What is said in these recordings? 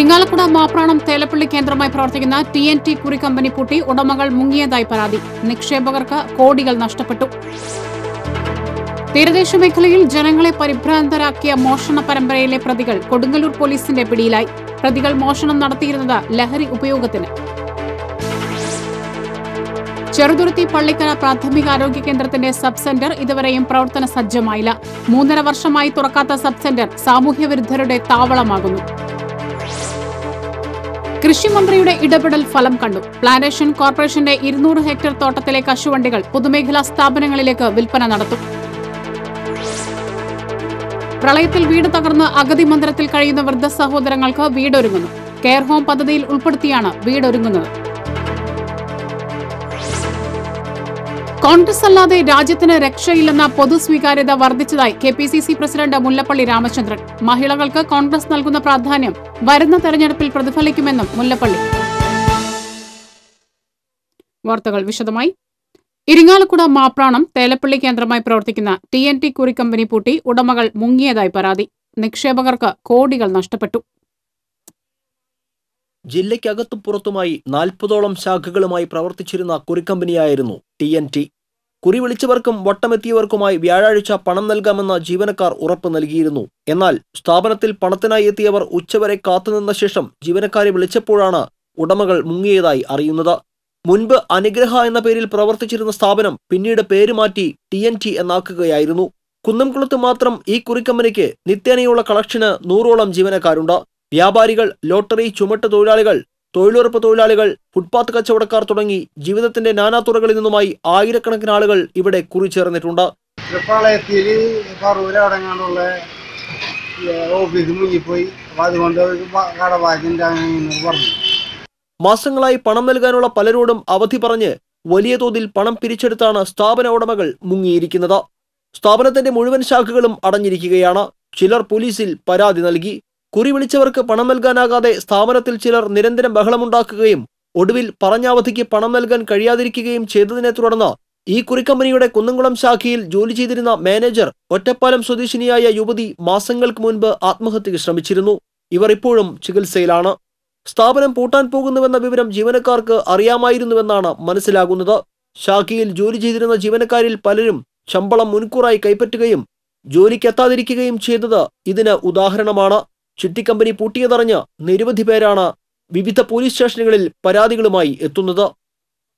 ഇരിങ്ങാലക്കുട മാപ്രാണം തേലപ്പള്ളി കേന്ദ്രമായി പ്രവർത്തിക്കുന്ന TNT കുറി കമ്പനി പൂട്ടി ഉടമകൾ മുങ്ങിയതായി പരാതി. നിക്ഷേപകർക്ക് കോടികൾ നഷ്ടപ്പെട്ടു. തീരദേശ മേഖലയിൽ ജനങ്ങളെ പരിഭ്രാന്തരാക്കിയ മോഷണ പരമ്പരയിലെ പ്രതികൾ കൊടുങ്ങല്ലൂർ പോലീസിന്റെ പിടിയിലായി. പ്രതികൾ മോഷണം നടത്തിയിരുന്നത് ലഹരി ഉപയോഗത്തിന്. ചെറുതുരുത്തി പള്ളിക്കര പ്രാഥമിക ആരോഗ്യ കേന്ദ്രത്തിന്റെ സബ് സെന്റർ ഇതുവരെയും പ്രവർത്തന സജ്ജമായില്ല. 3.5 വർഷമായി തുറക്കാത്ത സബ് സെന്റർ സാമൂഹ്യവിരുദ്ധരുടെ താവളമാകുന്നു. കൃഷിമന്ത്രിയുടെ ഇടപെടൽ ഫലം കണ്ടു. പ്ലാന്റേഷൻ കോർപ്പറേഷന്റെ 200 ഹെക്ടർ തോട്ടത്തിലെ കശുവണ്ടികൾ പൊതുമേഖലാ സ്ഥാപനങ്ങളിലേക്ക് വിൽപ്പന നടത്തും. പ്രളയത്തിൽ വീട് തകർന്ന് അഗതി മന്ദിരത്തിൽ കഴിയുന്ന വൃദ്ധ സഹോദരങ്ങൾക്ക് വീടൊരുങ്ങുന്നു. കെയർ ഹോം പദ്ധതിയിൽ ഉൾപ്പെടുത്തിയാണ് വീടൊരുങ്ങുന്നത്. കോൺഗ്രസ് അല്ലാതെ രാജ്യത്തിന് രക്ഷയില്ലെന്ന പൊതുസ്വീകാര്യത വർദ്ധിച്ചതായി KPCC പ്രസിഡന്റ് മുല്ലപ്പള്ളി രാമചന്ദ്രൻ. മഹിളകൾക്ക് കോൺഗ്രസ് നൽകുന്ന പ്രാധാന്യം വരുന്ന തെരഞ്ഞെടുപ്പിൽ പ്രതിഫലിക്കുമെന്നും മുല്ലപ്പള്ളി. വാർത്തകൾ വിശദമായി. ഇരിങ്ങാലക്കുട മാപ്രാണം തേലപ്പള്ളി കേന്ദ്രമായി പ്രവർത്തിക്കുന്ന TNT കുറി കമ്പനി പൂട്ടി ഉടമകൾ മുങ്ങിയതായി പരാതി. നിക്ഷേപകർക്ക് കോടികൾ നഷ്ടപ്പെട്ടു. ജില്ലയ്ക്കകത്തും പുറത്തുമായി 40ഓളം ശാഖകളുമായി പ്രവർത്തിച്ചിരുന്ന കുറിക്കമ്പനിയായിരുന്നു TNT. കുറി വിളിച്ചവർക്കും വട്ടമെത്തിയവർക്കുമായി വ്യാഴാഴ്ച പണം നൽകാമെന്ന ജീവനക്കാർ ഉറപ്പ് നൽകിയിരുന്നു. എന്നാൽ സ്ഥാപനത്തിൽ പണത്തിനായി എത്തിയവർ ഉച്ചവരെ കാത്തുനിന്ന ശേഷം ജീവനക്കാരെ വിളിച്ചപ്പോഴാണ് ഉടമകൾ മുങ്ങിയതായി അറിയുന്നത്. മുൻപ് അനുഗ്രഹ എന്ന പേരിൽ പ്രവർത്തിച്ചിരുന്ന സ്ഥാപനം പിന്നീട് പേരുമാറ്റി TNT എന്നാക്കുകയായിരുന്നു. കുന്നംകുളത്ത് മാത്രം ഈ കുറിക്കമ്പനിക്ക് നിത്യേനയുള്ള കളക്ഷന് 100ഓളം ജീവനക്കാരുണ്ട്. വ്യാപാരികൾ, ലോട്ടറി, ചുമട്ട് തൊഴിലാളികൾ, തൊഴിലുറപ്പ് തൊഴിലാളികൾ, ഫുട്പാത്ത് കച്ചവടക്കാർ തുടങ്ങി ജീവിതത്തിന്റെ നാനാതുറകളിൽ നിന്നുമായി ആയിരക്കണക്കിന് ആളുകൾ ഇവിടെ കുറിച്ചേർന്നിട്ടുണ്ട്. മാസങ്ങളായി പണം നൽകാനുള്ള പലരോടും അവധി പറഞ്ഞ് വലിയ തോതിൽ പണം പിരിച്ചെടുത്താണ് സ്ഥാപന ഉടമകൾ മുങ്ങിയിരിക്കുന്നത്. സ്ഥാപനത്തിന്റെ മുഴുവൻ ശാഖകളും അടഞ്ഞിരിക്കുകയാണ്. ചിലർ പോലീസിൽ പരാതി നൽകി. കുറി വിളിച്ചവർക്ക് പണം നൽകാനാകാതെ സ്ഥാപനത്തിൽ ചിലർ നിരന്തരം ബഹളമുണ്ടാക്കുകയും ഒടുവിൽ പറഞ്ഞ അവധിക്ക് പണം നൽകാൻ കഴിയാതിരിക്കുകയും ചെയ്തതിനെ തുടർന്ന് ഈ കുറിക്കമ്പനിയുടെ കുന്നംകുളം ശാഖയിൽ ജോലി ചെയ്തിരുന്ന മാനേജർ ഒറ്റപ്പാലം സ്വദേശിനിയായ യുവതി മാസങ്ങൾക്ക് മുൻപ് ആത്മഹത്യക്ക് ശ്രമിച്ചിരുന്നു. ഇവർ ഇപ്പോഴും ചികിത്സയിലാണ്. സ്ഥാപനം പൂട്ടാൻ പോകുന്നുവെന്ന വിവരം ജീവനക്കാർക്ക് അറിയാമായിരുന്നുവെന്നാണ് മനസ്സിലാകുന്നത്. ശാഖയിൽ ജോലി ചെയ്തിരുന്ന ജീവനക്കാരിൽ പലരും ശമ്പളം മുൻകൂറായി കൈപ്പറ്റുകയും ജോലിക്കെത്താതിരിക്കുകയും ചെയ്തത് ഇതിന് ഉദാഹരണമാണ്. ചിട്ടിക്കമ്പനി പൂട്ടിയതറിഞ്ഞ് നിരവധി പേരാണ് വിവിധ പോലീസ് സ്റ്റേഷനുകളിൽ പരാതികളുമായി എത്തുന്നത്.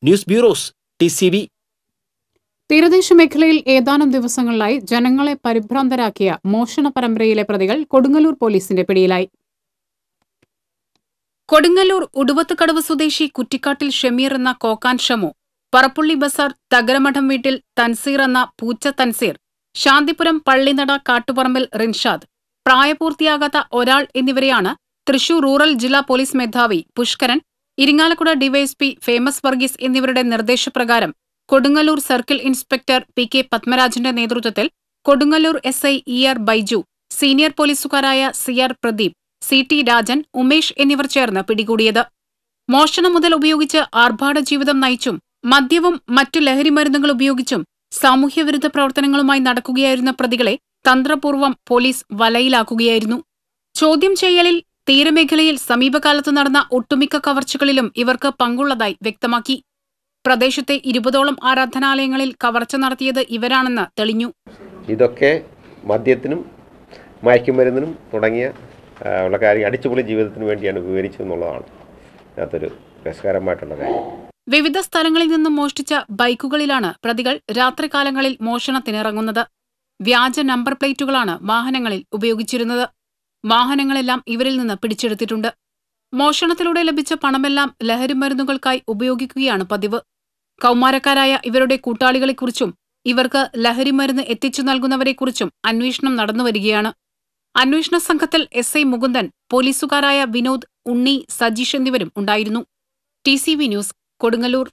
News bureaus TCV. തീരദേശ മേഖലയിൽ ഏതാനും ദിവസങ്ങളിലായി ജനങ്ങളെ പരിഭ്രാന്തരാക്കിയ മോഷണ പരമ്പരയിലെ പ്രതികൾ കൊടുങ്ങല്ലൂർ പോലീസിന്റെ പിടിയിലായി. കൊടുങ്ങല്ലൂർ ഉടുവത്തുകടവ് സ്വദേശി കുറ്റിക്കാട്ടിൽ ഷമീർ എന്ന കോക്കാൻ ഷമു, പറപ്പുള്ളി ബസാർ തകരമഠം വീട്ടിൽ തൻസീർ എന്ന പൂച്ച തൻസീർ, ശാന്തിപുരം പള്ളിനട കാട്ടുപറമ്പിൽ റിൻഷാദ്, പ്രായപൂർത്തിയാകാത്ത ഒരാൾ എന്നിവരെയാണ് തൃശൂർ റൂറൽ ജില്ലാ പോലീസ് മേധാവി പുഷ്കരൻ, ഇരിങ്ങാലക്കുട ഡിവൈഎസ്പി ഫേമസ് വർഗീസ് എന്നിവരുടെ നിർദ്ദേശപ്രകാരം കൊടുങ്ങല്ലൂർ സർക്കിൾ ഇൻസ്പെക്ടർ PK പത്മരാജന്റെ നേതൃത്വത്തിൽ Kodungallur SI ER Baiju, senior പോലീസുകാരായ CR പ്രദീപ്, CT രാജൻ, ഉമേഷ് എന്നിവർ ചേർന്ന് പിടികൂടിയത്. മോഷണം മുതൽ ഉപയോഗിച്ച് ആർഭാട ജീവിതം നയിച്ചും മദ്യവും മറ്റു ലഹരിമരുന്നുകൾ ഉപയോഗിച്ചും സാമൂഹ്യവിരുദ്ധ പ്രവർത്തനങ്ങളുമായി നടക്കുകയായിരുന്ന പ്രതികളെ തന്ത്രപൂർവ്വം പോലീസ് വലയിലാക്കുകയായിരുന്നു. ചോദ്യം ചെയ്യലിൽ തീരമേഖലയിൽ സമീപകാലത്ത് നടന്ന ഒട്ടുമിക്ക കവർച്ചകളിലും ഇവർക്ക് പങ്കുള്ളതായി വ്യക്തമാക്കി. പ്രദേശത്തെ 20ഓളം ആരാധനാലയങ്ങളിൽ കവർച്ച നടത്തിയത് ഇവരാണെന്ന് തെളിഞ്ഞു. ഇതൊക്കെ മദ്യത്തിനും മയക്കുമരുന്നിനും തുടങ്ങിയ ഉള്ള കാര്യം അടിച്ചുപൊളി ജീവിതത്തിന് വേണ്ടിയാണ് വിവരിച്ചതെന്നുള്ളതാണ് അതിനകത്തൊരു രസകരമായിട്ടുള്ള കാര്യം. വിവിധ സ്ഥലങ്ങളിൽ നിന്നും മോഷ്ടിച്ച ബൈക്കുകളിലാണ് പ്രതികൾ രാത്രികാലങ്ങളിൽ മോഷണത്തിനിറങ്ങുന്നത്. വ്യാജ നമ്പർ പ്ലേറ്റുകളാണ് വാഹനങ്ങളിൽ ഉപയോഗിച്ചിരുന്നത്. വാഹനങ്ങളെല്ലാം ഇവരിൽ നിന്ന് പിടിച്ചെടുത്തിട്ടുണ്ട്. മോഷണത്തിലൂടെ ലഭിച്ച പണമെല്ലാം ലഹരിമരുന്നുകൾക്കായി ഉപയോഗിക്കുകയാണ് പതിവ്. കൗമാരക്കാരായ ഇവരുടെ കൂട്ടാളികളെക്കുറിച്ചും ഇവർക്ക് ലഹരിമരുന്ന് എത്തിച്ചു നൽകുന്നവരെക്കുറിച്ചും അന്വേഷണം നടന്നുവരികയാണ്. അന്വേഷണ സംഘത്തിൽ SI മുകുന്ദൻ, പോലീസുകാരായ വിനോദ്, ഉണ്ണി, സജീഷ് എന്നിവരും ഉണ്ടായിരുന്നു. TCV news, Kodungallur.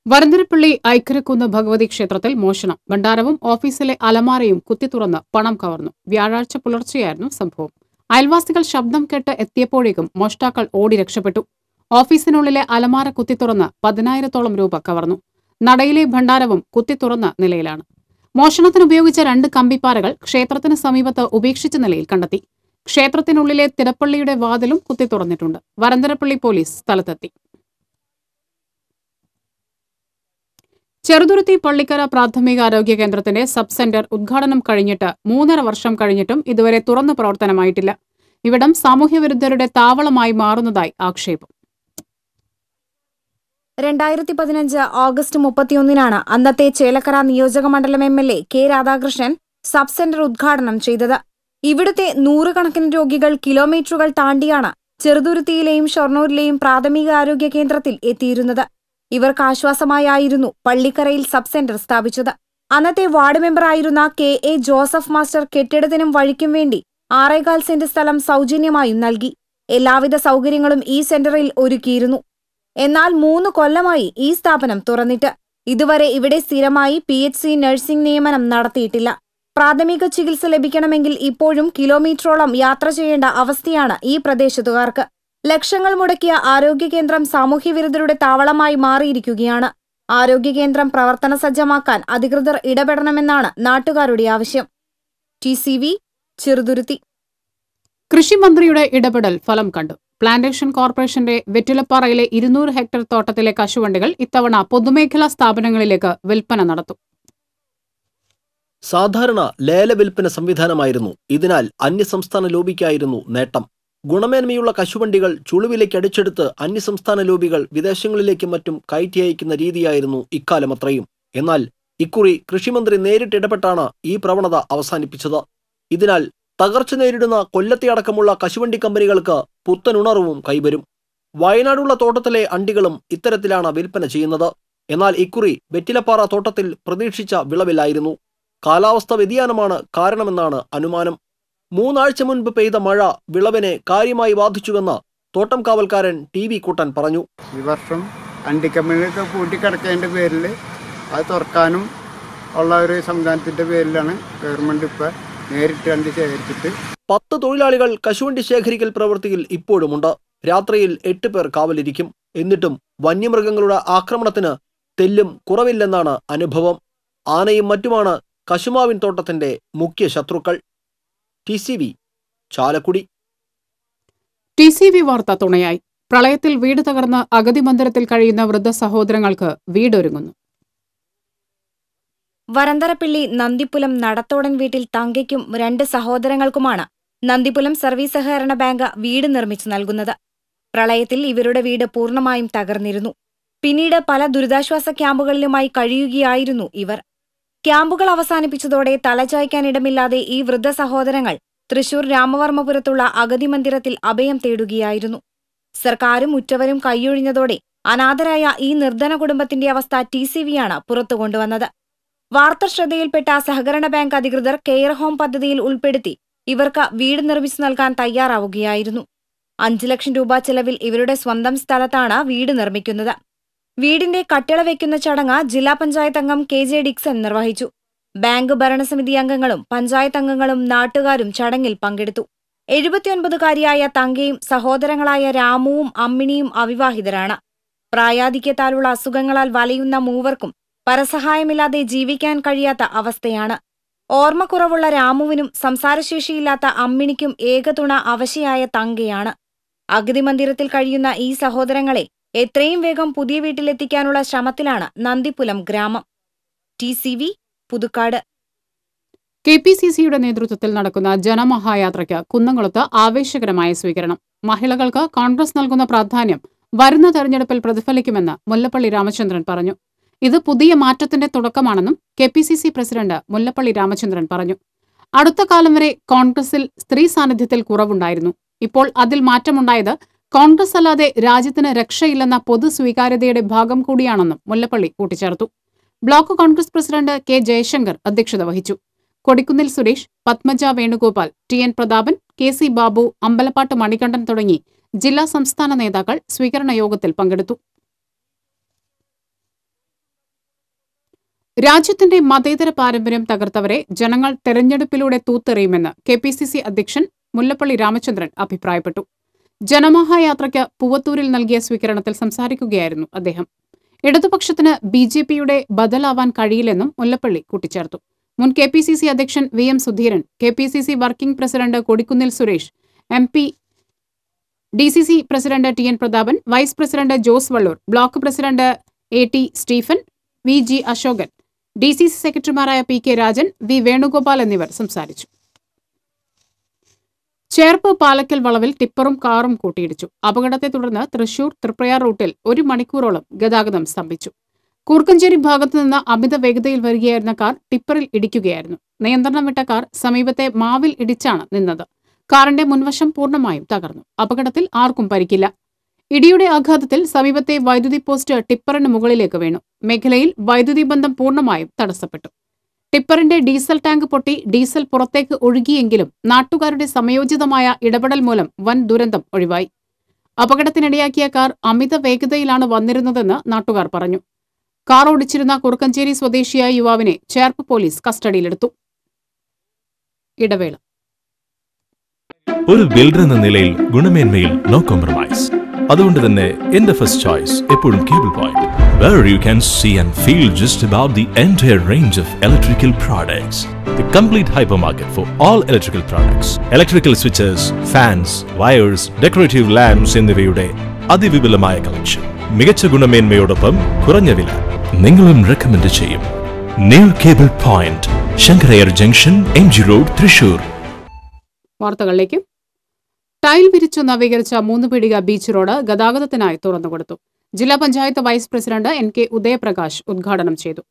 വരന്തരപ്പള്ളി ഐക്കരക്കുന്ന് ഭഗവതി ക്ഷേത്രത്തിൽ മോഷണം. ഭണ്ഡാരവും ഓഫീസിലെ അലമാരയും കുത്തിത്തുറന്ന് പണം കവർന്നു. വ്യാഴാഴ്ച പുലർച്ചെയായിരുന്നു സംഭവം. അയൽവാസികൾ ശബ്ദം കേട്ട് എത്തിയപ്പോഴേക്കും മോഷ്ടാക്കൾ ഓടി രക്ഷപ്പെട്ടു. ഓഫീസിനുള്ളിലെ അലമാര കുത്തിത്തുറന്ന് 10,000ഓളം രൂപ കവർന്നു. നടയിലെ ഭണ്ഡാരവും കുത്തിത്തുറന്ന നിലയിലാണ്. മോഷണത്തിനുപയോഗിച്ച 2 കമ്പിപ്പാറകൾ ക്ഷേത്രത്തിന് സമീപത്ത് ഉപേക്ഷിച്ച നിലയിൽ കണ്ടെത്തി. ക്ഷേത്രത്തിനുള്ളിലെ തിടപ്പള്ളിയുടെ വാതിലും കുത്തി തുറന്നിട്ടുണ്ട്. വരന്തരപ്പള്ളി പോലീസ് സ്ഥലത്തെത്തി. ചെറുതുരുത്തി പള്ളിക്കര പ്രാഥമിക ആരോഗ്യ കേന്ദ്രത്തിന്റെ സബ് സെന്റർ ഉദ്ഘാടനം കഴിഞ്ഞിട്ട് 3.5 വർഷം കഴിഞ്ഞിട്ടും ഇതുവരെ തുറന്നു പ്രവർത്തനമായിട്ടില്ല. ഇവിടം സാമൂഹ്യവിരുദ്ധരുടെ താവളമായി മാറുന്നതായി ആക്ഷേപം. 2015 ഓഗസ്റ്റ് 31 അന്നത്തെ ചേലക്കര നിയോജക മണ്ഡലം MLA K Radhakrishnan sub centre ഉദ്ഘാടനം ചെയ്തത്. ഇവിടുത്തെ 100 കണക്കിന് രോഗികൾ കിലോമീറ്ററുകൾ താണ്ടിയാണ് ചെറുതുരുത്തിയിലെയും ഷൊർണൂരിലെയും പ്രാഥമിക ആരോഗ്യ കേന്ദ്രത്തിൽ എത്തിയിരുന്നത്. ഇവർക്ക് ആശ്വാസമായായിരുന്നു പള്ളിക്കരയിൽ സബ് സെന്റർ സ്ഥാപിച്ചത്. അന്നത്തെ വാർഡ് മെമ്പറായിരുന്ന KA ജോസഫ് മാസ്റ്റർ കെട്ടിടത്തിനും വഴിക്കും വേണ്ടി 6.25 സെന്റ് സ്ഥലം സൗജന്യമായും നൽകി. എല്ലാവിധ സൗകര്യങ്ങളും ഈ സെന്ററിൽ ഒരുക്കിയിരുന്നു. എന്നാൽ 3 കൊല്ലമായി ഈ സ്ഥാപനം തുറന്നിട്ട് ഇതുവരെ ഇവിടെ സ്ഥിരമായി PHC നഴ്സിംഗ് നിയമനം നടത്തിയിട്ടില്ല. പ്രാഥമിക ചികിത്സ ലഭിക്കണമെങ്കിൽ ഇപ്പോഴും കിലോമീറ്ററോളം യാത്ര ചെയ്യേണ്ട അവസ്ഥയാണ് ഈ പ്രദേശത്തുകാർക്ക്. ലക്ഷങ്ങൾ മുടക്കിയ ആരോഗ്യ കേന്ദ്രം സാമൂഹ്യവിരുദ്ധരുടെ താവളമായി മാറിയിരിക്കുകയാണ്. ആരോഗ്യ കേന്ദ്രം പ്രവർത്തന സജ്ജമാക്കാൻ അധികൃതർ ഇടപെടണമെന്നാണ് നാട്ടുകാരുടെ ആവശ്യം. TCV ചെറുതുരുത്തി. കൃഷിമന്ത്രിയുടെ ഇടപെടൽ ഫലം കണ്ടു. പ്ലാന്റേഷൻ കോർപ്പറേഷന്റെ വെറ്റിലപ്പാറയിലെ 200 ഹെക്ടർ തോട്ടത്തിലെ കശുവണ്ടികൾ ഇത്തവണ പൊതുമേഖലാ സ്ഥാപനങ്ങളിലേക്ക് വിൽപ്പന നടത്തും. സാധാരണ ലേല വിൽപ്പന സംവിധാനമായിരുന്നു. ഇതിനാൽ അന്യസംസ്ഥാന ലോബിക്കായിരുന്നു നേട്ടം. ഗുണമേന്മയുള്ള കശുവണ്ടികൾ ചുളുവിലേക്ക് അടിച്ചെടുത്ത് അന്യസംസ്ഥാന ലോബികൾ വിദേശങ്ങളിലേക്കും മറ്റും കയറ്റി അയക്കുന്ന രീതിയായിരുന്നു ഇക്കാലമത്രയും. എന്നാൽ ഇക്കുറി കൃഷിമന്ത്രി നേരിട്ട് ഇടപെട്ടാണ് ഈ പ്രവണത അവസാനിപ്പിച്ചത്. ഇതിനാൽ തകർച്ച നേരിടുന്ന കൊല്ലത്തെ അടക്കമുള്ള കശുവണ്ടി കമ്പനികൾക്ക് പുത്തനുണർവും കൈവരും. വയനാടുള്ള തോട്ടത്തിലെ അണ്ടികളും ഇത്തരത്തിലാണ് വിൽപ്പന ചെയ്യുന്നത്. എന്നാൽ ഇക്കുറി വെറ്റിലപ്പാറ തോട്ടത്തിൽ പ്രതീക്ഷിച്ച വിളവിലായിരുന്നു. കാലാവസ്ഥ വ്യതിയാനമാണ് കാരണമെന്നാണ് അനുമാനം. 3 ആഴ്ച മുൻപ് പെയ്ത മഴ വിളവിനെ കാര്യമായി ബാധിച്ചുവെന്ന് തോട്ടം കാവൽക്കാരൻ TV കുട്ടൻ പറഞ്ഞു. ഈ വർഷം അണ്ടിക്കമ്പനികളൊക്കെ പൂട്ടിക്കിടക്കേണ്ട പേരിൽ അത് തുറക്കാനും ഉള്ള ഒരു സംവിധാനത്തിന്റെ പേരിലാണ് ഗവൺമെന്റ് ഇപ്പം നേരിട്ട് അണ്ടി ശേഖരിച്ചിട്ട് 10 തൊഴിലാളികൾ കശുവണ്ടി ശേഖരിക്കൽ പ്രവൃത്തിയിൽ ഇപ്പോഴുമുണ്ട്. രാത്രിയിൽ 8 പേർ കാവലിരിക്കും. എന്നിട്ടും വന്യമൃഗങ്ങളുടെ ആക്രമണത്തിന് തെല്ലും കുറവില്ലെന്നാണ് അനുഭവം. ആനയും മറ്റുമാണ് കശുമാവിൻ തോട്ടത്തിന്റെ മുഖ്യ ശത്രുക്കൾ. TCV ചാലക്കുടി. TCV വാർത്ത തുണയായി. പ്രളയത്തിൽ വീട് തകർന്ന് അഗതി മന്ദിരത്തിൽ കഴിയുന്ന വൃദ്ധ സഹോദരങ്ങൾക്ക് വീടൊരുങ്ങുന്നു. വരന്തരപ്പള്ളി നന്ദിപ്പുലം നടത്തോടൻ വീട്ടിൽ തങ്കയ്ക്കും 2 സഹോദരങ്ങൾക്കുമാണ് നന്ദിപ്പുലം സർവീസ് സഹകരണ ബാങ്ക് വീട് നിർമ്മിച്ചു നൽകുന്നത്. പ്രളയത്തിൽ ഇവരുടെ വീട് പൂർണ്ണമായും തകർന്നിരുന്നു. പിന്നീട് പല ദുരിതാശ്വാസ ക്യാമ്പുകളിലുമായി കഴിയുകയായിരുന്നു ഇവർ. ക്യാമ്പുകൾ അവസാനിപ്പിച്ചതോടെ തലചായ്ക്കാനിടമില്ലാതെ ഈ വൃദ്ധ സഹോദരങ്ങൾ തൃശൂർ രാമവർമ്മപുരത്തുള്ള അഗതി മന്ദിരത്തിൽ അഭയം തേടുകയായിരുന്നു. സർക്കാരും ഉറ്റവരും കൈയൊഴിഞ്ഞതോടെ അനാഥരായ ഈ നിർധന കുടുംബത്തിന്റെ അവസ്ഥ TCVയാണ് പുറത്തുകൊണ്ടുവന്നത്. വാർത്ത ശ്രദ്ധയിൽപ്പെട്ട സഹകരണ ബാങ്ക് അധികൃതർ കെയർ ഹോം പദ്ധതിയിൽ ഉൾപ്പെടുത്തി ഇവർക്ക് വീട് നിർമ്മിച്ചു നൽകാൻ തയ്യാറാവുകയായിരുന്നു. 5 ലക്ഷം രൂപ ചെലവിൽ ഇവരുടെ സ്വന്തം സ്ഥലത്താണ് വീട് നിർമ്മിക്കുന്നത്. വീടിന്റെ കട്ടിള വയ്ക്കുന്ന ചടങ്ങ് ജില്ലാ പഞ്ചായത്ത് അംഗം KJ ഡിക്സൺ നിർവഹിച്ചു. ബാങ്ക് ഭരണസമിതി അംഗങ്ങളും പഞ്ചായത്ത് അംഗങ്ങളും നാട്ടുകാരും ചടങ്ങിൽ പങ്കെടുത്തു. 79കാരിയായ തങ്കയും സഹോദരങ്ങളായ രാമുവും അമ്മിണിയും അവിവാഹിതരാണ്. പ്രായാധിക്യത്താലുള്ള അസുഖങ്ങളാൽ വലയുന്ന മൂവർക്കും പരസഹായമില്ലാതെ ജീവിക്കാൻ കഴിയാത്ത അവസ്ഥയാണ്. ഓർമ്മക്കുറവുള്ള രാമുവിനും സംസാരശേഷിയില്ലാത്ത അമ്മിണിക്കും ഏകതുണ അവശയായ തങ്കയാണ്. അഗതി മന്ദിരത്തിൽ കഴിയുന്ന ഈ സഹോദരങ്ങളെ എത്രയും വേഗം പുതിയ വീട്ടിലെത്തിക്കാനുള്ള ശ്രമത്തിലാണ് നന്ദിപ്പുലം ഗ്രാമം. TCV പുതുക്കാട്. KPCCയുടെ നേതൃത്വത്തിൽ നടക്കുന്ന ജനമഹായാത്രയ്ക്ക് കുന്നംകുളത്ത് ആവേശകരമായ സ്വീകരണം. മഹിളകൾക്ക് കോൺഗ്രസ് നൽകുന്ന പ്രാധാന്യം വരുന്ന തെരഞ്ഞെടുപ്പിൽ പ്രതിഫലിക്കുമെന്ന് മുല്ലപ്പള്ളി രാമചന്ദ്രൻ പറഞ്ഞു. ഇത് പുതിയ മാറ്റത്തിന്റെ തുടക്കമാണെന്നും KPCC പ്രസിഡന്റ് മുല്ലപ്പള്ളി രാമചന്ദ്രൻ പറഞ്ഞു. അടുത്ത കാലം വരെ കോൺഗ്രസിൽ സ്ത്രീ സാന്നിധ്യത്തിൽ കുറവുണ്ടായിരുന്നു. ഇപ്പോൾ അതിൽ മാറ്റമുണ്ടായത് കോൺഗ്രസ് അല്ലാതെ രാജ്യത്തിന് രക്ഷയില്ലെന്ന പൊതു സ്വീകാര്യതയുടെ ഭാഗം കൂടിയാണെന്നും മുല്ലപ്പള്ളി കൂട്ടിച്ചേർത്തു. Block Congress president K Jaishankar അധ്യക്ഷത വഹിച്ചു. കൊടിക്കുന്നിൽ സുരേഷ്, പത്മജ വേണുഗോപാൽ, TN പ്രതാപൻ, KC ബാബു, അമ്പലപ്പാട്ട് മണികണ്ഠൻ തുടങ്ങി ജില്ലാ സംസ്ഥാന നേതാക്കൾ സ്വീകരണ യോഗത്തിൽ പങ്കെടുത്തു. രാജ്യത്തിന്റെ മതേതര പാരമ്പര്യം തകർത്തവരെ ജനങ്ങൾ തെരഞ്ഞെടുപ്പിലൂടെ തൂത്തെറിയുമെന്ന് KPCC അധ്യക്ഷൻ മുല്ലപ്പള്ളി രാമചന്ദ്രൻ അഭിപ്രായപ്പെട്ടു. ജനമഹായാത്രയ്ക്ക് പൂവത്തൂരിൽ നൽകിയ സ്വീകരണത്തിൽ സംസാരിക്കുകയായിരുന്നു അദ്ദേഹം. ഇടതുപക്ഷത്തിന് BJPയുടെ ബദലാവാൻ കഴിയില്ലെന്നും മുല്ലപ്പള്ളി കൂട്ടിച്ചേർത്തു. മുൻ KPCC അധ്യക്ഷൻ VM Sudheeran, KPCC working president Kodikunnil Suresh, MP DCC president TN Prathapan, vice president Jose Vallur, block president AT Stephen, VG Ashokan, DCC സെക്രട്ടറിമാരായ PK രാജൻ, V വേണുഗോപാൽ എന്നിവർ സംസാരിച്ചു. ചേർപ്പ് പാലക്കൽ വളവിൽ ടിപ്പറും കാറും കൂട്ടിയിടിച്ചു. അപകടത്തെ തുടർന്ന് തൃശൂർ തൃപ്രയാർ റൂട്ടിൽ 1 മണിക്കൂറോളം ഗതാഗതം സ്തംഭിച്ചു. കൂർക്കഞ്ചേരി ഭാഗത്തുനിന്ന് അമിത വേഗതയിൽ വരികയായിരുന്ന കാർ ടിപ്പറിൽ ഇടിക്കുകയായിരുന്നു. നിയന്ത്രണം വിട്ട കാർ സമീപത്തെ മാവിൽ ഇടിച്ചാണ് നിന്നത്. കാറിന്റെ മുൻവശം പൂർണ്ണമായും തകർന്നു. അപകടത്തിൽ ആർക്കും പരിക്കില്ല. ഇടിയുടെ ആഘാതത്തിൽ സമീപത്തെ വൈദ്യുതി പോസ്റ്റ് ടിപ്പറിന് മുകളിലേക്ക് വീണു. മേഖലയിൽ വൈദ്യുതി ബന്ധം പൂർണ്ണമായും തടസ്സപ്പെട്ടു. ടിപ്പറിന്റെ ഡീസൽ ടാങ്ക് പൊട്ടി ഡീസൽ പുറത്തേക്ക് ഒഴുകിയെങ്കിലും നാട്ടുകാരുടെ സമയോചിതമായ ഇടപെടൽ മൂലം വൻ ദുരന്തം ഒഴിവായി. അപകടത്തിനിടയാക്കിയ കാർ അമിത വേഗതയിലാണ് വന്നിരുന്നതെന്ന് നാട്ടുകാർ പറഞ്ഞു. കാർ ഓടിച്ചിരുന്ന കുറുക്കഞ്ചേരി സ്വദേശിയായ യുവാവിനെ ചേർപ്പ് പോലീസ് കസ്റ്റഡിയിലെടുത്തു. ഇടവേള. ഒരു ബിൽഡർ എന്ന നിലയിൽ ഗുണമേന്മയിൽ നോ കോംപ്രമൈസ്. അതുകൊണ്ട് തന്നെ എന്റെ ഫസ്റ്റ് ചോയ്സ് എപ്പോഴും cable point, where you can see and feel just about the entire range of electrical products. The complete hypermarket for all electrical products. Electrical switches, fans, wires, decorative lamps എന്നിവയുടെ അതിവിപുലമായ collection. മികച്ച ഗുണമേന്മയോടൊപ്പം കുറഞ്ഞ വില. നിങ്ങളും recommend ചെയ്യും. New cable point, Sankara Iyer junction, MG road, Thrissur. വാർത്തകളിലേക്ക്. Tile വിരിച്ചു നവീകരിച്ച 3 പീടിക ബീച്ച് റോഡ് ഗതാഗതത്തിനായി തുറന്നുകൊടുത്തു. ജില്ലാ panchayat vice president NK Udayaprakash ഉദ്ഘാടനം ചെയ്തു.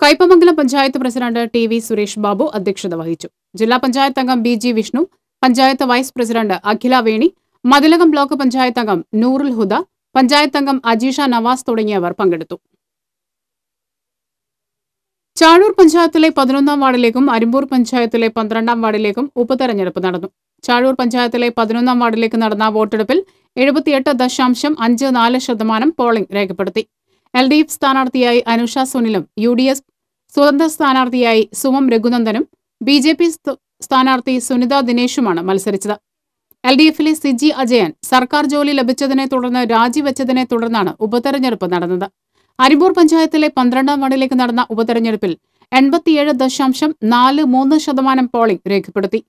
കയ്പമംഗലം പഞ്ചായത്ത് പ്രസിഡന്റ് TV സുരേഷ് ബാബു അധ്യക്ഷത വഹിച്ചു. ജില്ലാ പഞ്ചായത്ത് അംഗം BG Vishnu, panchayat vice president Akhila Veni, Mathilakam block panchayat അംഗം നൂറുൽ ഹുദ, പഞ്ചായത്ത് അംഗം അജീഷ നവാസ് തുടങ്ങിയവർ പങ്കെടുത്തു. ചാഴൂർ പഞ്ചായത്തിലെ 11ാം വാർഡിലേക്കും അരിമ്പൂർ പഞ്ചായത്തിലെ 12ാം വാർഡിലേക്കും ഉപതെരഞ്ഞെടുപ്പ് നടന്നു. ചാഴൂർ പഞ്ചായത്തിലെ 11ാം വാർഡിലേക്ക് നടന്ന വോട്ടെടുപ്പിൽ 78.54% പോളിംഗ് രേഖപ്പെടുത്തി. LDF സ്ഥാനാർത്ഥിയായി അനുഷ സുനിലും UDF സ്വതന്ത്ര സ്ഥാനാർത്ഥിയായി സുമം രഘുനന്ദനും BJP സ്ഥാനാർത്ഥി സുനിത ദിനേശുമാണ് മത്സരിച്ചത്. LDFിലെ സിജി അജയൻ സർക്കാർ ജോലി ലഭിച്ചതിനെ തുടർന്ന് രാജിവെച്ചതിനെ തുടർന്നാണ് ഉപതെരഞ്ഞെടുപ്പ് നടന്നത്. അരിമ്പൂർ പഞ്ചായത്തിലെ 12ാം വാർഡിലേക്ക് നടന്ന ഉപതെരഞ്ഞെടുപ്പിൽ 87.43% പോളിംഗ് രേഖപ്പെടുത്തി.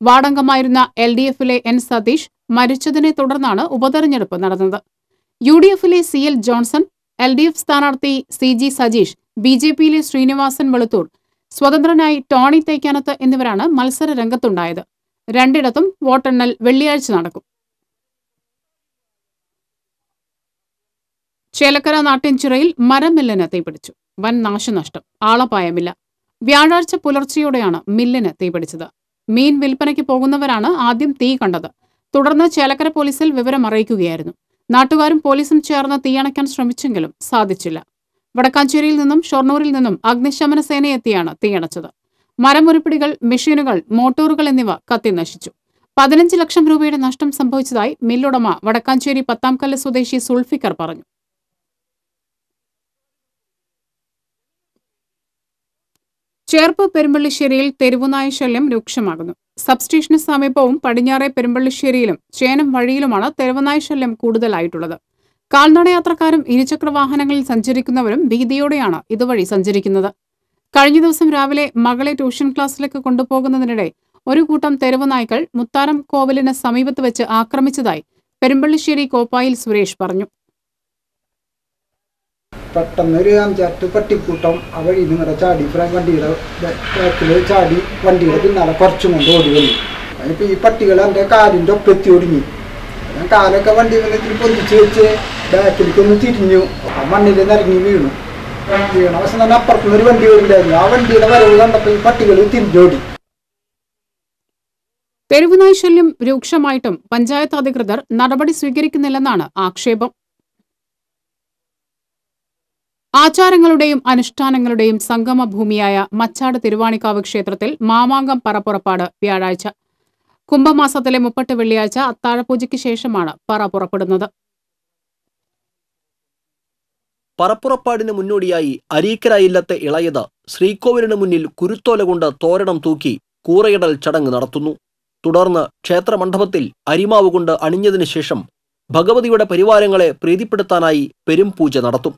വാർഡംഗമായിരുന്ന LDFിലെ N സതീഷ് മരിച്ചതിനെ തുടർന്നാണ് ഉപതെരഞ്ഞെടുപ്പ് നടന്നത്. UDFിലെ CL ജോൺസൺ, LDF സ്ഥാനാർത്ഥി CG സജീഷ്, BJPയിലെ ശ്രീനിവാസൻ വെളുത്തൂർ, സ്വതന്ത്രനായി ടോണി തേക്കാനത്ത് എന്നിവരാണ് മത്സര രംഗത്തുണ്ടായത്. രണ്ടിടത്തും വോട്ടെണ്ണൽ വെള്ളിയാഴ്ച നടക്കും. ചേലക്കര നാട്യഞ്ചിറയിൽ മരമില്ലിന് തീപിടിച്ചു. വൻ നാശനഷ്ടം, ആളപായമില്ല. വ്യാഴാഴ്ച പുലർച്ചെയോടെയാണ് മില്ലിന് തീപിടിച്ചത്. മീൻ വിൽപ്പനയ്ക്ക് പോകുന്നവരാണ് ആദ്യം തീ കണ്ടത്. തുടർന്ന് ചേലക്കര പോലീസിൽ വിവരം അറിയിക്കുകയായിരുന്നു. നാട്ടുകാരും പോലീസും ചേർന്ന് തീയണയ്ക്കാൻ ശ്രമിച്ചെങ്കിലും സാധിച്ചില്ല. വടക്കാഞ്ചേരിയിൽ നിന്നും ഷൊർണൂരിൽ നിന്നും അഗ്നിശമന സേനയെത്തിയാണ് തീയണച്ചത്. മരമുരുപ്പിടികൾ, മെഷീനുകൾ, മോട്ടോറുകൾ എന്നിവ കത്തിനശിച്ചു. 15 ലക്ഷം രൂപയുടെ നഷ്ടം സംഭവിച്ചതായി മില്ലുടമ വടക്കാഞ്ചേരി പത്താംകല്ല് സ്വദേശി സുൾഫിക്കർ പറഞ്ഞു. ചേർപ്പ് പെരുമ്പള്ളിശ്ശേരിയിൽ തെരുവുനായ ശല്യം രൂക്ഷമാകുന്നു. സബ്സ്റ്റേഷന് സമീപവും പടിഞ്ഞാറെ പെരുമ്പള്ളിശ്ശേരിയിലും ചേനം വഴിയിലുമാണ് തെരുവുനായ ശല്യം കൂടുതലായിട്ടുള്ളത്. കാൽനടയാത്രക്കാരും ഇരുചക്രവാഹനങ്ങളിൽ സഞ്ചരിക്കുന്നവരും ഭീതിയോടെയാണ് ഇതുവഴി സഞ്ചരിക്കുന്നത്. കഴിഞ്ഞ ദിവസം രാവിലെ മകളെ ട്യൂഷൻ ക്ലാസ്സിലേക്ക് കൊണ്ടുപോകുന്നതിനിടെ ഒരു കൂട്ടം തെരുവുനായ്ക്കൾ മുത്താരം കോവിലിന് സമീപത്ത് വെച്ച് ആക്രമിച്ചതായി പെരുമ്പള്ളിശ്ശേരി കോപ്പായിൽ സുരേഷ് പറഞ്ഞു. പെട്ടെന്നൊരു 5-8 പട്ടിക്കൂട്ടം ആ വഴി നിങ്ങളുടെ ചാടി വണ്ടിയുടെ ബാക്കിൽ ചാടി വണ്ടിയുടെ പിന്നാലെ കുറച്ചും കൊണ്ട് ഓടി വന്നു. അതിപ്പോൾ ഈ പട്ടികൾ എൻ്റെ കാലിൻ്റെ ഒപ്പെത്തി ഒടുങ്ങി. ഞാൻ കാലൊക്കെ വണ്ടി വന്നിട്ട് പൊന്തിച്ച് വെച്ച് ബാക്കിലേക്കൊന്ന് തിരിഞ്ഞു. ആ മണ്ണിൽ നിറങ്ങി വീണ അവസ്ഥ തന്നെ അപ്പുറത്തുനിന്നൊരു വണ്ടി വരുന്നുണ്ടായിരുന്നു. ആ വണ്ടിയുടെ വരവ് കണ്ടപ്പോൾ ഈ പട്ടികൾ തിരിഞ്ഞോടി. തെരുവുനായ് ശല്യം രൂക്ഷമായിട്ടും പഞ്ചായത്ത് അധികൃതർ നടപടി സ്വീകരിക്കുന്നില്ലെന്നാണ് ആക്ഷേപം. ആചാരങ്ങളുടെയും അനുഷ്ഠാനങ്ങളുടെയും സംഗമഭൂമിയായ മച്ചാട് തിരുവാണിക്കാവ് ക്ഷേത്രത്തിൽ മാമാങ്കം പറപ്പുറപ്പാട് വ്യാഴാഴ്ച. കുംഭമാസത്തിലെ 30 വെള്ളിയാഴ്ച അത്താഴപൂജയ്ക്ക് ശേഷമാണ് പറ പുറപ്പെടുന്നത്. പറപ്പുറപ്പാടിന് മുന്നോടിയായി അരീക്കര ഇല്ലത്തെ ഇളയത് ശ്രീകോവിലിന് മുന്നിൽ കുരുത്തോല കൊണ്ട് തോരണം തൂക്കി കൂറയിടൽ ചടങ്ങ് നടത്തുന്നു. തുടർന്ന് ക്ഷേത്രമണ്ഡപത്തിൽ അരിമാവ് കൊണ്ട് അണിഞ്ഞതിനു ശേഷം ഭഗവതിയുടെ പരിവാരങ്ങളെ പ്രീതിപ്പെടുത്താനായി പെരുംപൂജ നടത്തും.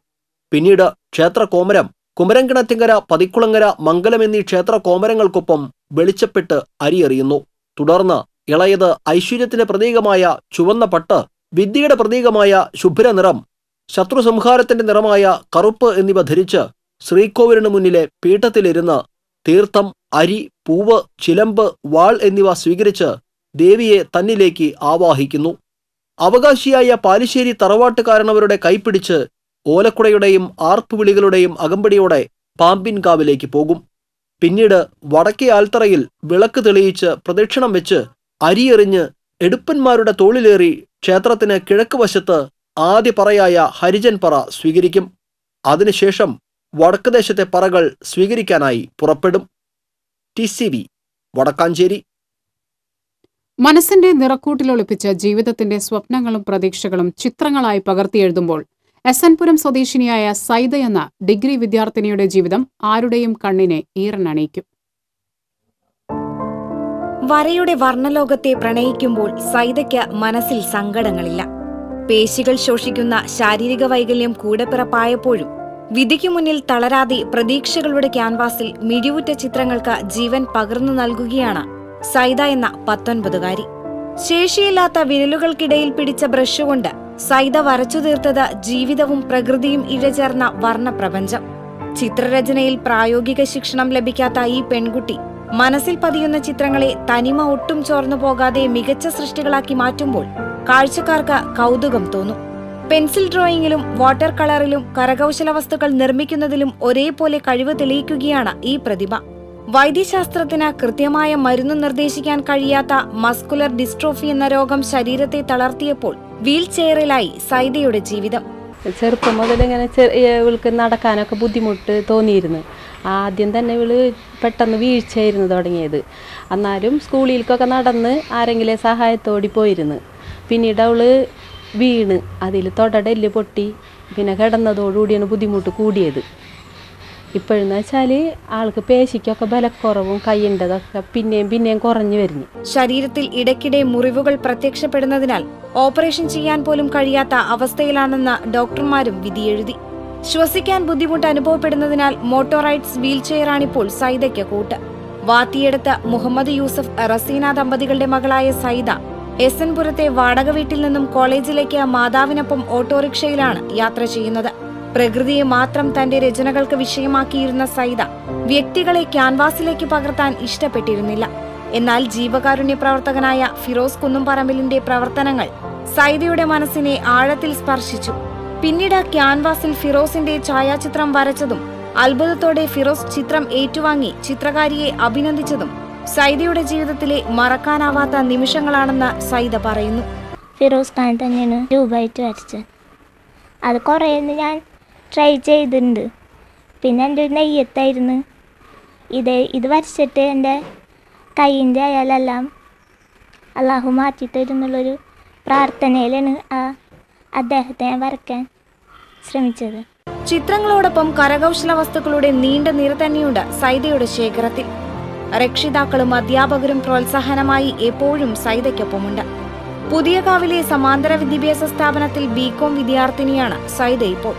പിന്നീട് ക്ഷേത്ര കോമരം, കുമരംകിണറ്റിങ്കര, പതിക്കുളങ്ങര, മംഗലം എന്നീ ക്ഷേത്ര കോമരങ്ങൾക്കൊപ്പം വെളിച്ചപ്പെട്ട് അരിയെറിയുന്നു. തുടർന്ന് ഇളയത് ഐശ്വര്യത്തിന്റെ പ്രതീകമായ ചുവന്ന പട്ട്, വിദ്യയുടെ പ്രതീകമായ ശുഭ്ര നിറം, ശത്രു സംഹാരത്തിന്റെ നിറമായ കറുപ്പ് എന്നിവ ധരിച്ച് ശ്രീകോവിലിന് മുന്നിലെ പീഠത്തിലിരുന്ന് തീർത്ഥം, അരി, പൂവ്, ചിലമ്പ്, വാൾ എന്നിവ സ്വീകരിച്ച് ദേവിയെ തന്നിലേക്ക് ആവാഹിക്കുന്നു. അവകാശിയായ പാലിശ്ശേരി തറവാട്ടുകാരനവരുടെ കൈപ്പിടിച്ച് ഓലക്കുടയുടെയും ആർപ്പുവിളികളുടെയും അകമ്പടിയോടെ പാമ്പിൻകാവിലേക്ക് പോകും. പിന്നീട് വടക്കേ ആൽത്തറയിൽ വിളക്ക് തെളിയിച്ച് പ്രദക്ഷിണം വെച്ച് അരിയെറിഞ്ഞ് എടുപ്പന്മാരുടെ തോളിലേറി ക്ഷേത്രത്തിന് കിഴക്ക് വശത്ത് ആദ്യ പറയായ ഹരിജൻ പറ സ്വീകരിക്കും. അതിനുശേഷം വടക്ക് ദേശത്തെ പറകൾ സ്വീകരിക്കാനായി പുറപ്പെടും. TCV വടക്കാഞ്ചേരി. മനസ്സിന്റെ നിറക്കൂട്ടിലൊളിപ്പിച്ച് ജീവിതത്തിന്റെ സ്വപ്നങ്ങളും പ്രതീക്ഷകളും ചിത്രങ്ങളായി പകർത്തിയെഴുതുമ്പോൾ SN പുരം സ്വദേശിനിയായ സൈദ എന്ന ഡിഗ്രി വിദ്യാർത്ഥിനിയുടെ ജീവിതം ആരുടെയും കണ്ണിനെ ഈറനണിയിക്കും. വരയുടെ വർണ്ണലോകത്തെ പ്രണയിക്കുമ്പോൾ സൈദയ്ക്ക് മനസ്സിൽ സങ്കടങ്ങളില്ല. പേശികൾ ശോഷിക്കുന്ന ശാരീരിക വൈകല്യം കൂടെപ്പിറപ്പായപ്പോഴും വിധിക്കു മുന്നിൽ തളരാതെ പ്രതീക്ഷകളുടെ ക്യാൻവാസിൽ മിഴിവുറ്റ ചിത്രങ്ങൾക്ക് ജീവൻ പകർന്നു നൽകുകയാണ് സൈദ എന്ന 19കാരി. ശേഷിയില്ലാത്ത വിരലുകൾക്കിടയിൽ പിടിച്ച ബ്രഷ് കൊണ്ട് സൈദ വരച്ചു തീർത്തത് ജീവിതവും പ്രകൃതിയും ഇഴചേർന്ന വർണ്ണപ്രപഞ്ചം. ചിത്രരചനയിൽ പ്രായോഗിക ശിക്ഷണം ലഭിക്കാത്ത ഈ പെൺകുട്ടി മനസ്സിൽ പതിയുന്ന ചിത്രങ്ങളെ തനിമ ഒട്ടും ചോർന്നു പോകാതെ മികച്ച സൃഷ്ടികളാക്കി മാറ്റുമ്പോൾ കാഴ്ചക്കാർക്ക് കൗതുകം തോന്നും. പെൻസിൽ ഡ്രോയിങ്ങിലും വാട്ടർ കളറിലും കരകൗശല വസ്തുക്കൾ നിർമ്മിക്കുന്നതിലും ഒരേപോലെ കഴിവ് തെളിയിക്കുകയാണ് ഈ പ്രതിഭ. വൈദ്യശാസ്ത്രത്തിന് കൃത്യമായ മരുന്ന് നിർദ്ദേശിക്കാൻ കഴിയാത്ത മസ്കുലർ ഡിസ്ട്രോഫി എന്ന രോഗം ശരീരത്തെ തളർത്തിയപ്പോൾ വീൽ ചെയറിലായി സൈദയുടെ ജീവിതം. ചെറുപ്പം മുതൽ ഇങ്ങനെ ഇവൾക്ക് നടക്കാനൊക്കെ ബുദ്ധിമുട്ട് തോന്നിയിരുന്നു. ആദ്യം തന്നെ ഇവള് പെട്ടെന്ന് വീഴ്ചയായിരുന്നു തുടങ്ങിയത്. എന്നാലും സ്കൂളിലേക്കൊക്കെ നടന്ന് ആരെങ്കിലും സഹായത്തോടി പോയിരുന്നു. പിന്നീട് അവള് വീണ് അതിൽ തൊടടെല്ല് പൊട്ടി. പിന്നെ കിടന്നതോടുകൂടിയാണ് ബുദ്ധിമുട്ട് കൂടിയത്. ഇപ്പോഴെന്ന് വെച്ചാൽ ആൾക്ക് പേശിക്കൊക്കെ ബലക്കുറവും കൈയിൻ്റെതൊക്കെ പിന്നെയും കുറഞ്ഞു വരുന്നു. ശരീരത്തിൽ ഇടയ്ക്കിടെ മുറിവുകൾ പ്രത്യക്ഷപ്പെടുന്നതിനാൽ ഓപ്പറേഷൻ ചെയ്യാൻ പോലും കഴിയാത്ത അവസ്ഥയിലാണെന്ന് ഡോക്ടർമാരും വിധിയെഴുതി. ശ്വസിക്കാൻ ബുദ്ധിമുട്ട് അനുഭവപ്പെടുന്നതിനാൽ മോട്ടോറൈഡ്സ് വീൽ ചെയറാണിപ്പോൾ സൈദയ്ക്ക് കൂട്ട്. വാത്തിയെടുത്ത് മുഹമ്മദ് യൂസഫ് റസീന ദമ്പതികളുടെ മകളായ സൈദ SN പുരത്തെ വാടക വീട്ടിൽ നിന്നും കോളേജിലേക്ക് മാതാവിനൊപ്പം ഓട്ടോറിക്ഷയിലാണ് യാത്ര ചെയ്യുന്നത്. പ്രകൃതിയെ മാത്രം തന്റെ രചനകൾക്ക് വിഷയമാക്കിയിരുന്ന സൈദ വ്യക്തികളെ ക്യാൻവാസിലേക്ക് പകർത്താൻ ഇഷ്ടപ്പെട്ടിരുന്നില്ല. എന്നാൽ ജീവകാരുണ്യ പ്രവർത്തകനായ ഫിറോസ് കുന്നുംപറമ്പിലിന്റെ പ്രവർത്തനങ്ങൾ സൈദയുടെ മനസ്സിനെ ആഴത്തിൽ സ്പർശിച്ചു. പിന്നീട് ക്യാൻവാസിൽ ഫിറോസിന്റെ ഛായാചിത്രം വരച്ചതും അത്ഭുതത്തോടെ ഫിറോസ് ചിത്രം ഏറ്റുവാങ്ങി ചിത്രകാരിയെ അഭിനന്ദിച്ചതും സൈദയുടെ ജീവിതത്തിലെ മറക്കാനാവാത്ത നിമിഷങ്ങളാണെന്ന് സൈദ പറയുന്നു. ഫിറോസ് ഖാൻ തന്നെയാണ് രൂപമായിട്ട് വരച്ചത്. അത് കുറേ ഞാൻ ട്രൈ ചെയ്തിട്ടുണ്ട്. പിന്നെ എൻ്റെ ഒരു നെയ്യത്തായിരുന്നു ഇത് വരച്ചിട്ട് എൻ്റെ കൈയിൻ്റെ അയാളെല്ലാം അള്ളാഹു മാറ്റിത്തരുന്നുള്ളൊരു പ്രാർത്ഥനയിലാണ് അദ്ദേഹത്തെ ഞാൻ വരയ്ക്കാൻ ശ്രമിച്ചത്. ചിത്രങ്ങളോടൊപ്പം കരകൗശല വസ്തുക്കളുടെ നീണ്ട നിര തന്നെയുണ്ട് സൈദയുടെ ശേഖരത്തിൽ. രക്ഷിതാക്കളും അധ്യാപകരും പ്രോത്സാഹനമായി എപ്പോഴും സൈദയ്ക്കൊപ്പമുണ്ട്. പുതിയകാവിലെ സമാന്തര വിദ്യാഭ്യാസ സ്ഥാപനത്തിൽ BCom വിദ്യാർത്ഥിനിയാണ് സൈദ ഇപ്പോൾ.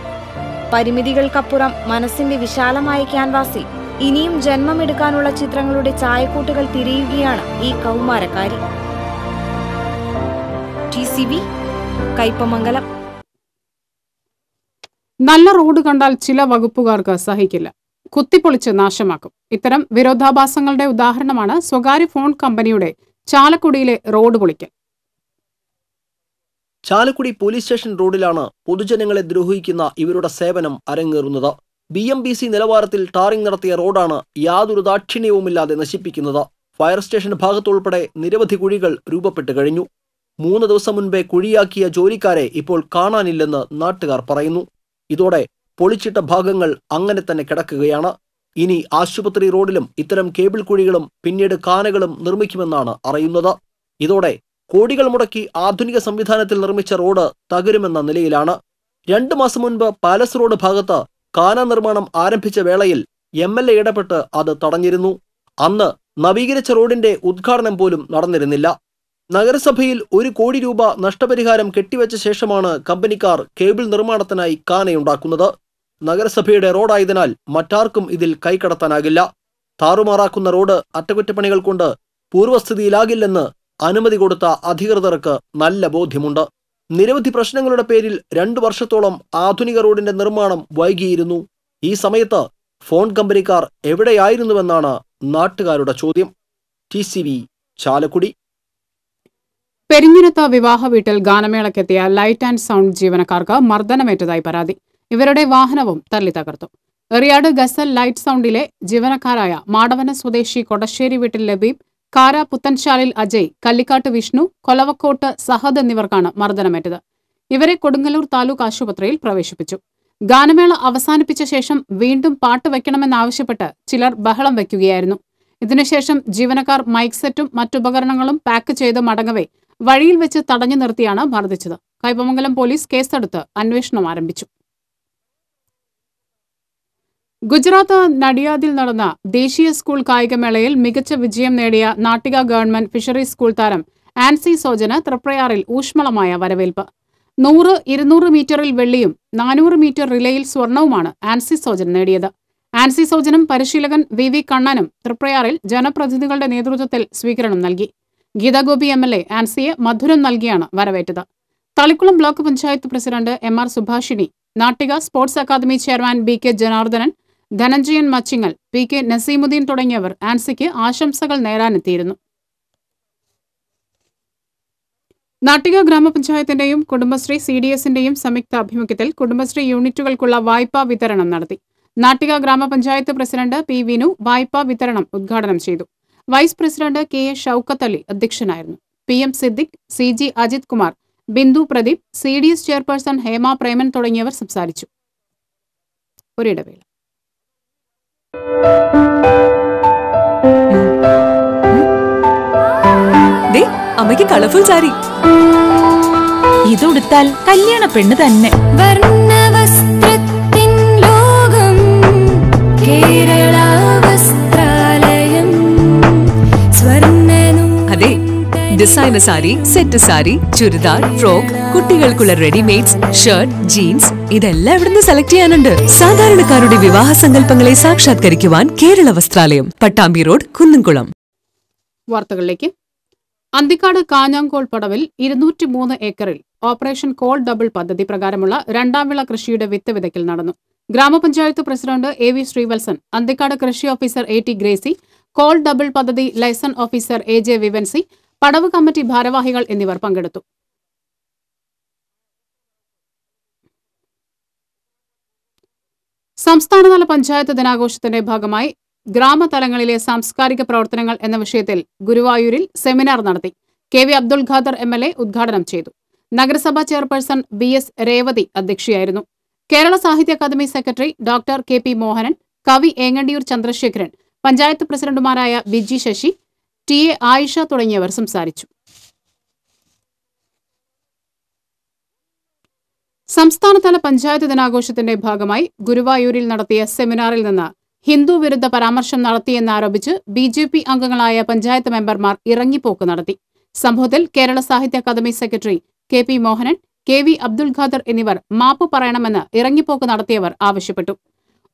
പരിമിതികൾക്കപ്പുറം മനസ്സിന്റെ വിശാലമായ ക്യാൻവാസിൽ ഇനിയും ജന്മമെടുക്കാനുള്ള ചിത്രങ്ങളുടെ ചായക്കൂട്ടുകൾ തിരയുകയാണ് ഈ കൗമാരക്കാരി. TCV കയ്പമംഗലം. നല്ല റോഡ് കണ്ടാൽ ചില വകുപ്പുകാർക്ക് സഹിക്കില്ല, കുത്തിപ്പൊളിച്ച് നാശമാക്കും. ഇത്തരം വിരോധാഭാസങ്ങളുടെ ഉദാഹരണമാണ് സ്വകാര്യ ഫോൺ കമ്പനിയുടെ ചാലക്കുടിയിലെ റോഡ് പൊളിക്കൽ. ചാലക്കുടി പോലീസ് സ്റ്റേഷൻ റോഡിലാണ് പൊതുജനങ്ങളെ ദ്രോഹിക്കുന്ന ഇവരുടെ സേവനം അരങ്ങേറുന്നത്. BMBC നിലവാരത്തിൽ ടാറിംഗ് നടത്തിയ റോഡാണ് യാതൊരു ദാക്ഷിണ്യവുമില്ലാതെ നശിപ്പിക്കുന്നത്. ഫയർ സ്റ്റേഷൻ ഭാഗത്തുൾപ്പെടെ നിരവധി കുഴികൾ രൂപപ്പെട്ടു കഴിഞ്ഞു. 3 ദിവസം മുൻപേ കുഴിയാക്കിയ ജോലിക്കാരെ ഇപ്പോൾ കാണാനില്ലെന്ന് നാട്ടുകാർ പറയുന്നു. ഇതോടെ പൊളിച്ചിട്ട ഭാഗങ്ങൾ അങ്ങനെ തന്നെ കിടക്കുകയാണ്. ഇനി ആശുപത്രി റോഡിലും ഇത്തരം കേബിൾ കുഴികളും പിന്നീട് കാനകളും നിർമ്മിക്കുമെന്നാണ് അറിയുന്നത്. ഇതോടെ കോടികൾ മുടക്കി ആധുനിക സംവിധാനത്തിൽ നിർമ്മിച്ച റോഡ് തകരുമെന്ന നിലയിലാണ്. 2 മാസം മുൻപ് പാലസ് റോഡ് ഭാഗത്ത് കാന നിർമ്മാണം ആരംഭിച്ച വേളയിൽ MLA ഇടപെട്ട് അത് തടഞ്ഞിരുന്നു. അന്ന് നവീകരിച്ച റോഡിന്റെ ഉദ്ഘാടനം പോലും നടന്നിരുന്നില്ല. നഗരസഭയിൽ 1 കോടി രൂപ നഷ്ടപരിഹാരം കെട്ടിവെച്ച ശേഷമാണ് കമ്പനിക്കാർ കേബിൾ നിർമ്മാണത്തിനായി കാനയുണ്ടാക്കുന്നത്. നഗരസഭയുടെ റോഡായതിനാൽ മറ്റാർക്കും ഇതിൽ കൈകടത്താനാകില്ല. താറുമാറാക്കുന്ന റോഡ് അറ്റകുറ്റപ്പണികൾ കൊണ്ട് പൂർവ്വസ്ഥിതിയിലാകില്ലെന്ന് അനുമതി കൊടുത്ത അധികൃതർക്ക് നല്ല ബോധ്യമുണ്ട്. നിരവധി പ്രശ്നങ്ങളുടെ പേരിൽ 2 വർഷത്തോളം ആധുനിക റോഡിന്റെ നിർമ്മാണം വൈകിയിരുന്നു. ഈ സമയത്ത് ഫോൺ കമ്പനിക്കാർ എവിടെയായിരുന്നുവെന്നാണ് നാട്ടുകാരുടെ ചോദ്യം. TCV ചാലക്കുടി. പെരിഞ്ഞിരത്ത് വിവാഹ വീട്ടിൽ ഗാനമേളയ്ക്കെത്തിയ ലൈറ്റ് ആൻഡ് സൗണ്ട് ജീവനക്കാർക്ക് മർദ്ദനമേറ്റതായി പരാതി. ഇവരുടെ വാഹനവും തല്ലി തകർത്തു. എറിയാട് ഗസൽ ലൈറ്റ് സൗണ്ടിലെ ജീവനക്കാരായ മാടവന സ്വദേശി കൊടശ്ശേരി വീട്ടിൽ ലബീബ്, കാര പുത്തൻശാലിൽ അജയ്, കല്ലിക്കാട്ട് വിഷ്ണു, കൊലവക്കോട്ട് സഹദ് എന്നിവർക്കാണ് മർദ്ദനമേറ്റത്. ഇവരെ കൊടുങ്ങല്ലൂർ താലൂക്ക് ആശുപത്രിയിൽ പ്രവേശിപ്പിച്ചു. ഗാനമേള അവസാനിപ്പിച്ച ശേഷം വീണ്ടും പാട്ട് വയ്ക്കണമെന്നാവശ്യപ്പെട്ട് ചിലർ ബഹളം വയ്ക്കുകയായിരുന്നു. ഇതിനുശേഷം ജീവനക്കാർ മൈക്ക് സെറ്റും മറ്റുപകരണങ്ങളും പാക്ക് ചെയ്ത് മടങ്ങവേ വഴിയിൽ വെച്ച് തടഞ്ഞു നിർത്തിയാണ് മർദ്ദിച്ചത്. കൈപ്പമംഗലം പോലീസ് കേസെടുത്ത് അന്വേഷണം ആരംഭിച്ചു. ഗുജറാത്ത് നഡിയാദിൽ നടന്ന ദേശീയ സ്കൂൾ കായികമേളയിൽ മികച്ച വിജയം നേടിയ നാട്ടിക ഗവൺമെന്റ് ഫിഷറീസ് സ്കൂൾ താരം ആൻസി സോജന് തൃപ്രയാറിൽ ഊഷ്മളമായ വരവേൽപ്പ്. 100, 200 മീറ്ററിൽ വെള്ളിയും 400 മീറ്റർ റിലേയിൽ സ്വർണവുമാണ് ആൻസി സോജൻ നേടിയത്. ആൻസി സോജനും പരിശീലകൻ VV കണ്ണനും തൃപ്രയാറിൽ ജനപ്രതിനിധികളുടെ നേതൃത്വത്തിൽ സ്വീകരണം നൽകി. ഗീതാഗോപി MLA ആൻസിയെ മധുരം നൽകിയാണ് വരവേറ്റത്. Thalikulam block panchayat president MR Subhashini, Nattika sports academy chairman BK Janardhanan, Dhananjayan Machingal, PK Naseemuddin തുടങ്ങിയവർ ആൻസിക്ക് ആശംസകൾ നേരാനെത്തിയിരുന്നു. നാട്ടിക ഗ്രാമപഞ്ചായത്തിന്റെയും കുടുംബശ്രീ CDSന്റെയും സംയുക്ത ആഭിമുഖ്യത്തിൽ കുടുംബശ്രീ യൂണിറ്റുകൾക്കുള്ള വായ്പാ വിതരണം നടത്തി. നാട്ടിക ഗ്രാമപഞ്ചായത്ത് പ്രസിഡന്റ് P വിനു വായ്പാ വിതരണം ഉദ്ഘാടനം ചെയ്തു. Vice president KA Shoukath Ali അധ്യക്ഷനായിരുന്നു. PM Siddique, CG Ajith Kumar, Bindu Pradeep, CDS chairperson Hema Preman തുടങ്ങിയവർ സംസാരിച്ചു. ഒരിടവേള. അമ്മയ്ക്ക് കളർഫുൾ സാരി ഇതുടുത്താൽ കല്യാണ പെണ്ണ് തന്നെ. അതെ, designer sari, set sari, churidar, frock, കുട്ടികൾക്കുള്ള റെഡിമെയ്ഡ്സ്, ഷർട്ട്, ജീൻസ് ഇതെല്ലാം ഇവിടുന്ന് സെലക്ട് ചെയ്യാനുണ്ട്. സാധാരണക്കാരുടെ വിവാഹ സങ്കല്പങ്ങളെ സാക്ഷാത്കരിക്കുവാൻ കേരള വസ്ത്രാലയം, പട്ടാമ്പി റോഡ്, കുന്നംകുളം. വാർത്തകളിലേക്ക്. അന്തിക്കാട് കാഞ്ഞാങ്കോൾ പടവിൽ 203 ഏക്കറിൽ ഓപ്പറേഷൻ കോൾ ഡബിൾ പദ്ധതി പ്രകാരമുള്ള 2ാം വിള കൃഷിയുടെ വിത്ത് വിതയ്ക്കൽ നടന്നു. ഗ്രാമപഞ്ചായത്ത് പ്രസിഡന്റ് AV ശ്രീവത്സൻ, അന്തിക്കാട് കൃഷി ഓഫീസർ AT ഗ്രേസി, കോൾ ഡബിൾ പദ്ധതി ലൈസൺ ഓഫീസർ AJ വിവൻസി, പടവ് കമ്മിറ്റി ഭാരവാഹികൾ എന്നിവർ പങ്കെടുത്തു. സംസ്ഥാനതല പഞ്ചായത്ത് ദിനാഘോഷത്തിന്റെ ഭാഗമായി ഗ്രാമതലങ്ങളിലെ സാംസ്കാരിക പ്രവർത്തനങ്ങൾ എന്ന വിഷയത്തിൽ ഗുരുവായൂരിൽ സെമിനാർ നടത്തി. KV അബ്ദുൽ ഖാദർ MLA ഉദ്ഘാടനം ചെയ്തു. നഗരസഭാ ചെയർപേഴ്സൺ BS രേവതി അധ്യക്ഷയായിരുന്നു. Kerala Sahitya Akademi secretary doctor KP Mohanan, കവി ഏങ്ങണ്ടിയൂർ ചന്ദ്രശേഖരൻ, പഞ്ചായത്ത് പ്രസിഡന്റുമാരായ ബിജി ശശി, TA ആയിഷ തുടങ്ങിയവർ സംസാരിച്ചു. സംസ്ഥാനതല പഞ്ചായത്ത് ദിനാഘോഷത്തിന്റെ ഭാഗമായി ഗുരുവായൂരിൽ നടത്തിയ സെമിനാറിൽ നിന്ന് ഹിന്ദു വിരുദ്ധ പരാമർശം നടത്തിയെന്നാരോപിച്ച് BJP അംഗങ്ങളായ പഞ്ചായത്ത് മെമ്പർമാർ ഇറങ്ങിപ്പോക്ക് നടത്തി. സംഭവത്തിൽ Kerala Sahitya Akademi secretary KP Mohanan, KV Abdul Khader എന്നിവർ മാപ്പ് പറയണമെന്ന് ഇറങ്ങിപ്പോക്ക് നടത്തിയവർ ആവശ്യപ്പെട്ടു.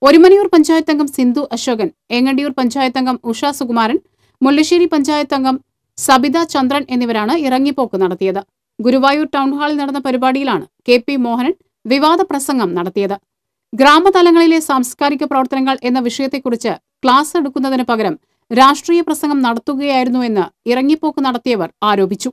ഒരുമനിയൂർ പഞ്ചായത്ത് അംഗം സിന്ധു അശോകൻ, ഏങ്ങണ്ടിയൂർ പഞ്ചായത്ത് അംഗം ഉഷ സുകുമാരൻ, മുല്ലശ്ശേരി പഞ്ചായത്ത് അംഗം സബിത ചന്ദ്രൻ എന്നിവരാണ് ഇറങ്ങിപ്പോക്ക് നടത്തിയത്. ഗുരുവായൂർ ടൗൺഹാളിൽ നടന്ന പരിപാടിയിലാണ് KP മോഹനൻ വിവാദ പ്രസംഗം നടത്തിയത്. ഗ്രാമതലങ്ങളിലെ സാംസ്കാരിക പ്രവർത്തനങ്ങൾ എന്ന വിഷയത്തെക്കുറിച്ച് ക്ലാസ് എടുക്കുന്നതിന് പകരം രാഷ്ട്രീയ പ്രസംഗം നടത്തുകയായിരുന്നുവെന്ന് ഇറങ്ങിപ്പോക്ക് നടത്തിയവർ ആരോപിച്ചു.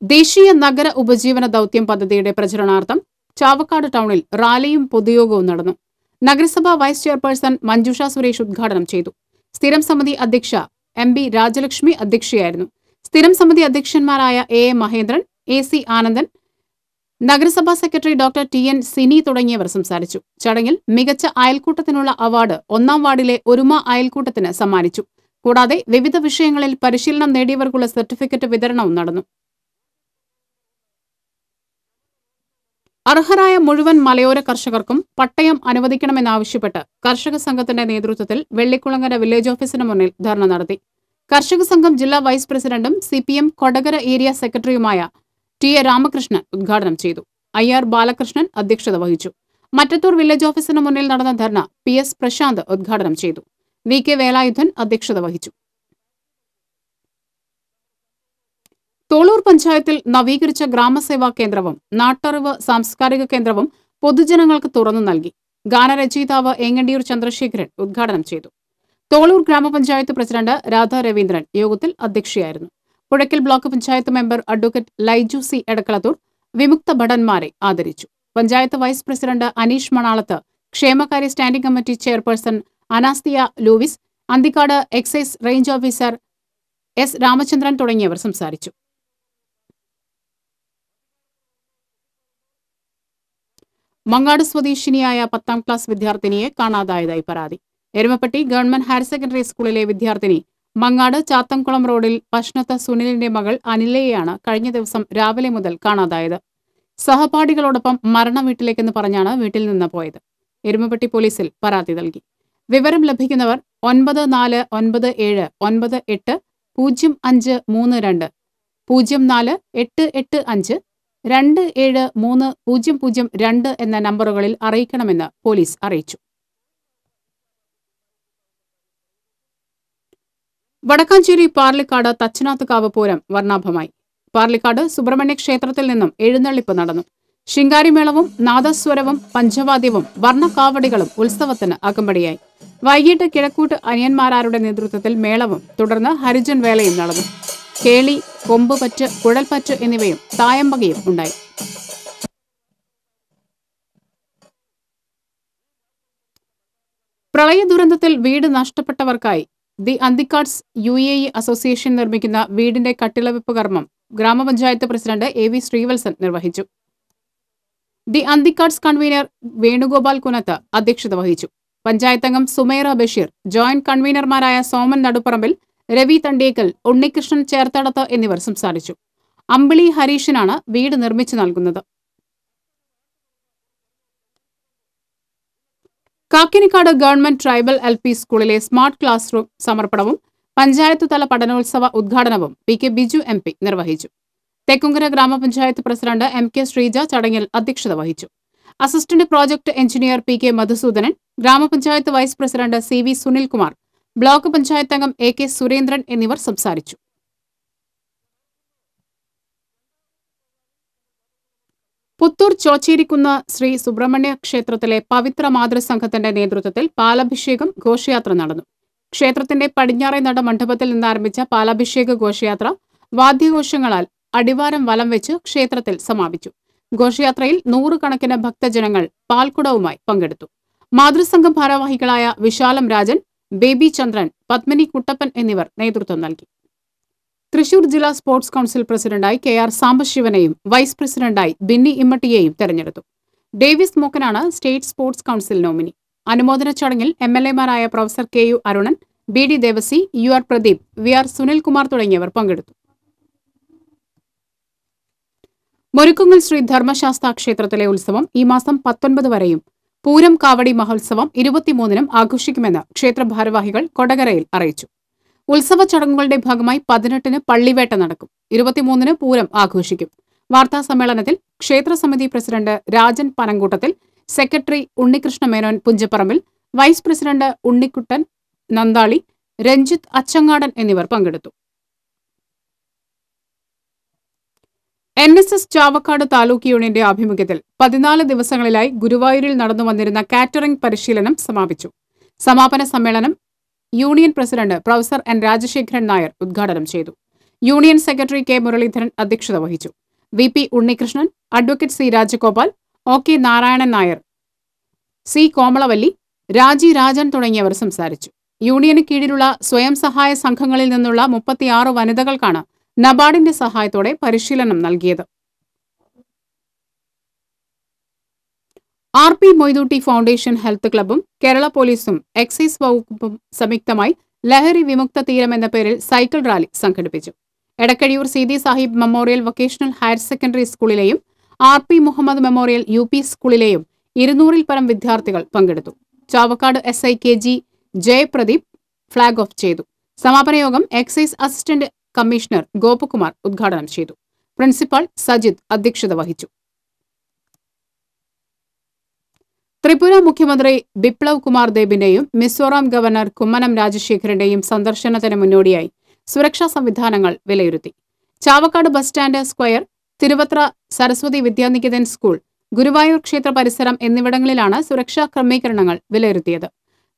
ദേശീയ നഗര ഉപജീവന ദൌത്യം പദ്ധതിയുടെ പ്രചരണാർത്ഥം ചാവക്കാട് ടൗണിൽ റാലിയും പൊതുയോഗവും നടന്നു. നഗരസഭാ വൈസ് ചെയർപേഴ്സൺ മഞ്ജുഷ സുരേഷ് ഉദ്ഘാടനം ചെയ്തു. സ്ഥിരം സമിതി അധ്യക്ഷ MB രാജലക്ഷ്മി അധ്യക്ഷയായിരുന്നു. സ്ഥിരം സമിതി അധ്യക്ഷന്മാരായ AM മഹേന്ദ്രൻ, AC ആനന്ദൻ, നഗരസഭാ സെക്രട്ടറി ഡോക്ടർ TN സിനി തുടങ്ങിയവർ സംസാരിച്ചു. ചടങ്ങിൽ മികച്ച അയൽക്കൂട്ടത്തിനുള്ള അവാർഡ് 1ാം വാർഡിലെ ഒരുമ അയൽക്കൂട്ടത്തിന് സമ്മാനിച്ചു. കൂടാതെ വിവിധ വിഷയങ്ങളിൽ പരിശീലനം നേടിയവർക്കുള്ള സർട്ടിഫിക്കറ്റ് വിതരണവും നടന്നു. അർഹരായ മുഴുവൻ മലയോര കർഷകർക്കും പട്ടയം അനുവദിക്കണമെന്നാവശ്യപ്പെട്ട് കർഷക സംഘത്തിന്റെ നേതൃത്വത്തിൽ വെള്ളിക്കുളങ്ങര വില്ലേജ് ഓഫീസിന് മുന്നിൽ ധർണ നടത്തി. കർഷക സംഘം ജില്ലാ വൈസ് പ്രസിഡന്റും CPM കൊടകര ഏരിയ സെക്രട്ടറിയുമായ TA രാമകൃഷ്ണൻ ഉദ്ഘാടനം ചെയ്തു. IR ബാലകൃഷ്ണൻ അധ്യക്ഷത വഹിച്ചു. മറ്റത്തൂർ വില്ലേജ് ഓഫീസിന് മുന്നിൽ നടന്ന ധർണ PS പ്രശാന്ത് ഉദ്ഘാടനം ചെയ്തു. വി കെ വേലായുധൻ അധ്യക്ഷത വഹിച്ചു. തോളൂർ പഞ്ചായത്തിൽ നവീകരിച്ച ഗ്രാമസേവാ കേന്ദ്രവും നാട്ടറിവ് സാംസ്കാരിക കേന്ദ്രവും പൊതുജനങ്ങൾക്ക് തുറന്നു നൽകി. ഗാനരചയിതാവ് ഏങ്ങണ്ടിയൂർ ചന്ദ്രശേഖരൻ ഉദ്ഘാടനം ചെയ്തു. തോളൂർ ഗ്രാമപഞ്ചായത്ത് പ്രസിഡന്റ് രാധാ രവീന്ദ്രൻ യോഗത്തിൽ അധ്യക്ഷയായിരുന്നു. Puzhakkal block panchayat member advocate Laiju C Edakkalathur വിമുക്ത ഭടന്മാരെ ആദരിച്ചു. പഞ്ചായത്ത് വൈസ് പ്രസിഡന്റ് അനീഷ് മണാളത്ത്, ക്ഷേമകാര്യ standing committee chairperson Anastasia Louis, Anthikad excise range officer S Ramachandran തുടങ്ങിയവർ സംസാരിച്ചു. മങ്ങാട് സ്വദേശിനിയായ 10ാം ക്ലാസ് വിദ്യാർത്ഥിനിയെ കാണാതായതായി പരാതി. എരുമപ്പെട്ടി ഗവൺമെന്റ് ഹയർ സെക്കൻഡറി സ്കൂളിലെ വിദ്യാർത്ഥിനി മങ്ങാട് ചാത്തംകുളം റോഡിൽ പഷ്ണത്ത് സുനിലിന്റെ മകൾ അനിലയെയാണ് കഴിഞ്ഞ ദിവസം രാവിലെ മുതൽ കാണാതായത്. സഹപാഠികളോടൊപ്പം മരണ വീട്ടിലേക്കെന്ന് പറഞ്ഞാണ് വീട്ടിൽ നിന്ന് പോയത്. എരുമപ്പെട്ടി പോലീസിൽ പരാതി നൽകി. വിവരം ലഭിക്കുന്നവർ 9498980532 048852730002 എന്ന നമ്പറുകളിൽ അറിയിക്കണമെന്ന് പോലീസ് അറിയിച്ചു. വടക്കാഞ്ചേരി പാർലിക്കാട് തച്ചനാത്തുകാവ് പൂരം വർണ്ണാഭമായി. പാർലിക്കാട് സുബ്രഹ്മണ്യ ക്ഷേത്രത്തിൽ നിന്നും എഴുന്നള്ളിപ്പ് നടന്നു. ശിങ്കാരിമേളവും നാദസ്വരവും പഞ്ചവാദ്യവും വർണ്ണക്കാവടികളും ഉത്സവത്തിന് അകമ്പടിയായി. വൈകിട്ട് കിഴക്കൂട്ട് അനിയന്മാരാരുടെ നേതൃത്വത്തിൽ മേളവും തുടർന്ന് ഹരിജൻ വേളയും നടന്നു. കേളി, കൊമ്പുപറ്റ്, കുഴൽപ്പറ്റ് എന്നിവയും തായമ്പകയും ഉണ്ടായി. പ്രളയ ദുരന്തത്തിൽ വീട് നഷ്ടപ്പെട്ടവർക്കായി ദി അന്തിക്കാട്സ് UAE അസോസിയേഷൻ നിർമ്മിക്കുന്ന വീടിന്റെ കട്ടിളവെപ്പ് കർമ്മം ഗ്രാമപഞ്ചായത്ത് പ്രസിഡന്റ് AV ശ്രീവത്സൻ നിർവഹിച്ചു. ദി അന്തിക്കാട്സ് കൺവീനർ വേണുഗോപാൽ കുനത്ത് അധ്യക്ഷത വഹിച്ചു. പഞ്ചായത്ത് അംഗം സുമൈറ ബഷീർ, ജോയിന്റ് കൺവീനർമാരായ സോമൻ നടുപ്പറമ്പിൽ, രവി തണ്ടേക്കൽ, ഉണ്ണികൃഷ്ണൻ ചേർത്തടത്ത് എന്നിവർ സംസാരിച്ചു. അമ്പിളി ഹരീഷിനാണ് വീട് നിർമ്മിച്ചു നൽകുന്നത്. കാക്കിനിക്കാട് ഗവൺമെന്റ് ട്രൈബൽ LP സ്കൂളിലെ സ്മാർട്ട് ക്ലാസ് റൂം സമർപ്പണവും പഞ്ചായത്ത് തല പഠനോത്സവ ഉദ്ഘാടനവും PK ബിജു MP നിർവഹിച്ചു. തെക്കുംകര ഗ്രാമപഞ്ചായത്ത് പ്രസിഡന്റ് MK ശ്രീജ ചടങ്ങിൽ അധ്യക്ഷത വഹിച്ചു. Assistant project engineer PK Madhusoodanan, ഗ്രാമപഞ്ചായത്ത് vice president CV Sunilkumar, block panchayat അംഗം AK സുരേന്ദ്രൻ എന്നിവർ സംസാരിച്ചു. പുത്തൂർ ചോച്ചേരിക്കുന്ന് ശ്രീ സുബ്രഹ്മണ്യ ക്ഷേത്രത്തിലെ പവിത്ര മാതൃസംഘത്തിന്റെ നേതൃത്വത്തിൽ പാലഭിഷേകം ഘോഷയാത്ര നടന്നു. ക്ഷേത്രത്തിന്റെ പടിഞ്ഞാറേ നട മണ്ഡപത്തിൽ നിന്നാരംഭിച്ച പാലാഭിഷേക ഘോഷയാത്ര വാദ്യഘോഷങ്ങളാൽ അടിവാരം വലം വെച്ച് ക്ഷേത്രത്തിൽ സമാപിച്ചു. ഘോഷയാത്രയിൽ 100 കണക്കിന് ഭക്തജനങ്ങൾ പാൽക്കുടവുമായി പങ്കെടുത്തു. മാതൃസംഘം ഭാരവാഹികളായ വിശാലം രാജൻ, ബേബി ചന്ദ്രൻ, പത്മിനി കുട്ടപ്പൻ എന്നിവർ നേതൃത്വം നൽകി. തൃശൂർ ജില്ലാ സ്പോർട്സ് കൌൺസിൽ പ്രസിഡന്റായി KR സാംബശിവനെയും വൈസ് പ്രസിഡന്റായി ബിന്നി ഇമ്മട്ടിയെയും തെരഞ്ഞെടുത്തു. ഡേവിസ് മോക്കനാണ് സ്റ്റേറ്റ് സ്പോർട്സ് കൌൺസിൽ നോമിനി. അനുമോദന ചടങ്ങിൽ MLAമാരായ professor KU Arunan, BD Devasy, UR Pradeep, VR Sunilkumar തുടങ്ങിയവർ പങ്കെടുത്തു. മുരുക്കുങ്ങൽ ശ്രീ ധർമ്മശാസ്ത്ര ക്ഷേത്രത്തിലെ ഉത്സവം ഈ മാസം 19 വരെയും പൂരം കാവടി മഹോത്സവം 23-നും ആഘോഷിക്കുമെന്ന് ക്ഷേത്ര ഭാരവാഹികൾ കൊടകരയിൽ അറിയിച്ചു. ഉത്സവ ചടങ്ങുകളുടെ ഭാഗമായി 18-ന് പള്ളിവേട്ട നടക്കും. 23-ന് പൂരം ആഘോഷിക്കും. വാർത്താ സമ്മേളനത്തിൽ ക്ഷേത്രസമിതി president Rajan Panankoottathil, secretary Unnikrishna Menon Punchaparambil, vice president Unnikuttan Nanthali, Ranjith Achangadan എന്നിവർ പങ്കെടുത്തു. NSS ചാവക്കാട് താലൂക്ക് യൂണിയന്റെ ആഭിമുഖ്യത്തിൽ 14 ദിവസങ്ങളിലായി ഗുരുവായൂരിൽ നടന്നുവന്നിരുന്ന കാറ്ററിംഗ് പരിശീലനം സമാപിച്ചു. സമാപന സമ്മേളനം union president professor N Rajasekharan Nair ഉദ്ഘാടനം ചെയ്തു. യൂണിയൻ സെക്രട്ടറി K മുരളീധരൻ അധ്യക്ഷത വഹിച്ചു. VP Unnikrishnan, advocate C Rajagopal, OK Narayanan Nair, C Komalavalli, രാജി രാജൻ തുടങ്ങിയവർ സംസാരിച്ചു. യൂണിയന് കീഴിലുള്ള സ്വയം സഹായ സംഘങ്ങളിൽ നിന്നുള്ള 36 വനിതകൾക്കാണ് നബാർഡിന്റെ സഹായത്തോടെ പരിശീലനം നൽകിയത്. RP മൊയ്തൂട്ടി ഫൗണ്ടേഷൻ ഹെൽത്ത് ക്ലബ്ബും കേരള പോലീസും എക്സൈസ് വകുപ്പും സംയുക്തമായി ലഹരി വിമുക്ത തീരം എന്ന പേരിൽ സൈക്കിൾ റാലി സംഘടിപ്പിച്ചു. Edakkazhiyur Seethi Sahib memorial vocational higher secondary സ്കൂളിലെയും RP മുഹമ്മദ് മെമ്മോറിയൽ UP സ്കൂളിലെയും 200-ൽ പരം വിദ്യാർത്ഥികൾ പങ്കെടുത്തു. Chavakkad SI KG Jayapradeep flag off ചെയ്തു. സമാപന യോഗം എക്സൈസ് അസിസ്റ്റന്റ് കമ്മീഷണർ ഗോപകുമാർ ഉദ്ഘാടനം ചെയ്തു. പ്രിൻസിപ്പൽ സജിത് അധ്യക്ഷത വഹിച്ചു. ത്രിപുര മുഖ്യമന്ത്രി ബിപ്ലവ് കുമാർ ദേബിന്റെയും മിസോറാം ഗവർണർ കുമ്മനം രാജശേഖരന്റെയും സന്ദർശനത്തിന് മുന്നോടിയായി സുരക്ഷാ സംവിധാനങ്ങൾ വിലയിരുത്തി. Chavakkad bus stand square, Thiruvathra Saraswathi Vidyaniketan school, Guruvayur ക്ഷേത്ര പരിസരം എന്നിവിടങ്ങളിലാണ് സുരക്ഷാ ക്രമീകരണങ്ങൾ വിലയിരുത്തിയത്.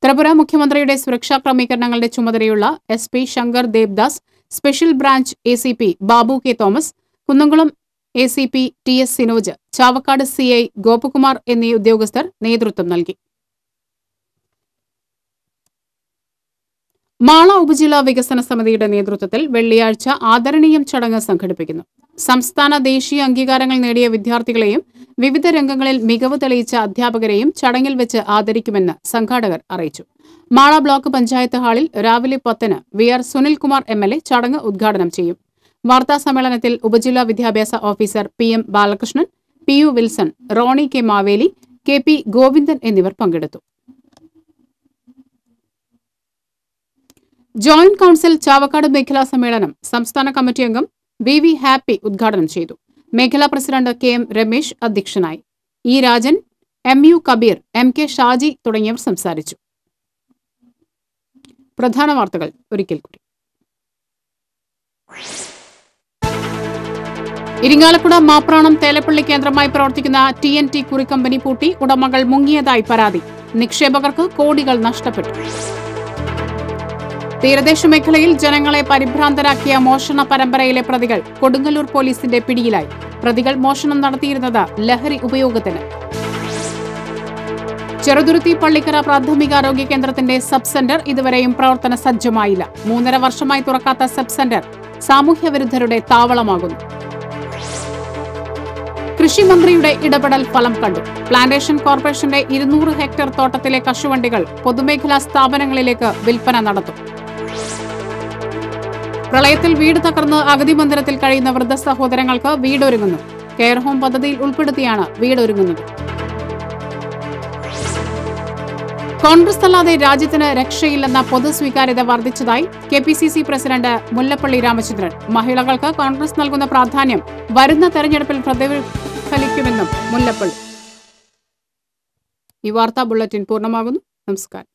ത്രിപുര മുഖ്യമന്ത്രിയുടെ സുരക്ഷാ ക്രമീകരണങ്ങളുടെ ചുമതലയുള്ള SP Shankar Debdas, special branch ACP Babu K Thomas, Kunnamkulam ACP TS Sinoj, Chavakkad CI Gopakumar എന്നീ ഉദ്യോഗസ്ഥർ നേതൃത്വം നൽകി. മാള ഉപജില്ലാ വികസന സമിതിയുടെ നേതൃത്വത്തിൽ വെള്ളിയാഴ്ച ആദരണീയം ചടങ്ങ് സംഘടിപ്പിക്കുന്നു. സംസ്ഥാന ദേശീയ അംഗീകാരങ്ങൾ നേടിയ വിദ്യാർത്ഥികളെയും വിവിധ രംഗങ്ങളിൽ മികവ് തെളിയിച്ച അധ്യാപകരെയും ചടങ്ങിൽ വെച്ച് ആദരിക്കുമെന്ന് സംഘാടകർ അറിയിച്ചു. മാള ബ്ലോക്ക് പഞ്ചായത്ത് ഹാളിൽ രാവിലെ 10-ന് VR സുനിൽകുമാർ MLA ചടങ്ങ് ഉദ്ഘാടനം ചെയ്യും. വാർത്താ സമ്മേളനത്തിൽ ഉപജില്ലാ വിദ്യാഭ്യാസ officer PM Balakrishnan, PU Wilson, Ronnie K Maveli, KP Govindan എന്നിവർ പങ്കെടുത്തു. ജോയിന്റ് കൌൺസിൽ ചാവക്കാട് മേഖലാ സമ്മേളനം സംസ്ഥാന കമ്മിറ്റി അംഗം VV ഹാപ്പി ഉദ്ഘാടനം ചെയ്തു. മേഖലാ പ്രസിഡന്റ് KM രമേശ് അധ്യക്ഷനായി. E Rajan, MU Kabir, MK Shaji തുടങ്ങിയവർ സംസാരിച്ചു. പ്രധാന വാർത്തകൾ ഒരിക്കൽ കൂടി. ഇരിങ്ങാലക്കുട മാപ്രാണം തേലപ്പള്ളി കേന്ദ്രമായി പ്രവർത്തിക്കുന്ന TNT കുറിക്കമ്പനി പൂട്ടി ഉടമകൾ മുങ്ങിയതായി പരാതി. നിക്ഷേപകർക്ക് കോടികൾ നഷ്ടപ്പെട്ടു. തീരദേശ മേഖലയിൽ ജനങ്ങളെ പരിഭ്രാന്തരാക്കിയ മോഷണ പരമ്പരയിലെ പ്രതികൾ കൊടുങ്ങല്ലൂർ പോലീസിന്റെ പിടിയിലായി. പ്രതികൾ മോഷണം നടത്തിയിരുന്നത് ലഹരി ഉപയോഗത്തിന്. ചെറുതുരുത്തി പള്ളിക്കര പ്രാഥമികാരോഗ്യ കേന്ദ്രത്തിന്റെ സബ് സെന്റർ ഇതുവരെയും പ്രവർത്തന സജ്ജമായില്ല. 3.5 വർഷമായി തുറക്കാത്ത സബ് സെന്റർ സാമൂഹ്യവിരുദ്ധരുടെ താവളമാകുന്നു. കൃഷിമന്ത്രിയുടെ ഇടപെടൽ ഫലം കണ്ടു. പ്ലാന്റേഷൻ കോർപ്പറേഷന്റെ 200 ഹെക്ടർ തോട്ടത്തിലെ കശുവണ്ടികൾ പൊതുമേഖലാ സ്ഥാപനങ്ങളിലേക്ക് വിൽപ്പന നടത്തും. പ്രളയത്തിൽ വീട് തകർന്ന് അഗതി മന്ദിരത്തിൽ കഴിയുന്ന വൃദ്ധ സഹോദരങ്ങൾക്ക് വീടൊരുങ്ങുന്നു. കെയർ ഹോം പദ്ധതിയിൽ ഉൾപ്പെടുത്തിയാണ് വീടൊരുങ്ങുന്നത്. കോൺഗ്രസ് അല്ലാതെ രാജ്യത്തിന് രക്ഷയില്ലെന്ന പൊതുസ്വീകാര്യത വർദ്ധിച്ചതായി KPCC പ്രസിഡന്റ് മുല്ലപ്പള്ളി രാമചന്ദ്രൻ. മഹിളകൾക്ക് കോൺഗ്രസ് നൽകുന്ന പ്രാധാന്യം വരുന്ന തെരഞ്ഞെടുപ്പിൽ പ്രതിഫലിക്കുമെന്നും മുല്ലപ്പള്ളി. ഈ വാർത്താ ബുള്ളറ്റിൻ പൂർണ്ണമാകുന്നു. നമസ്കാരം.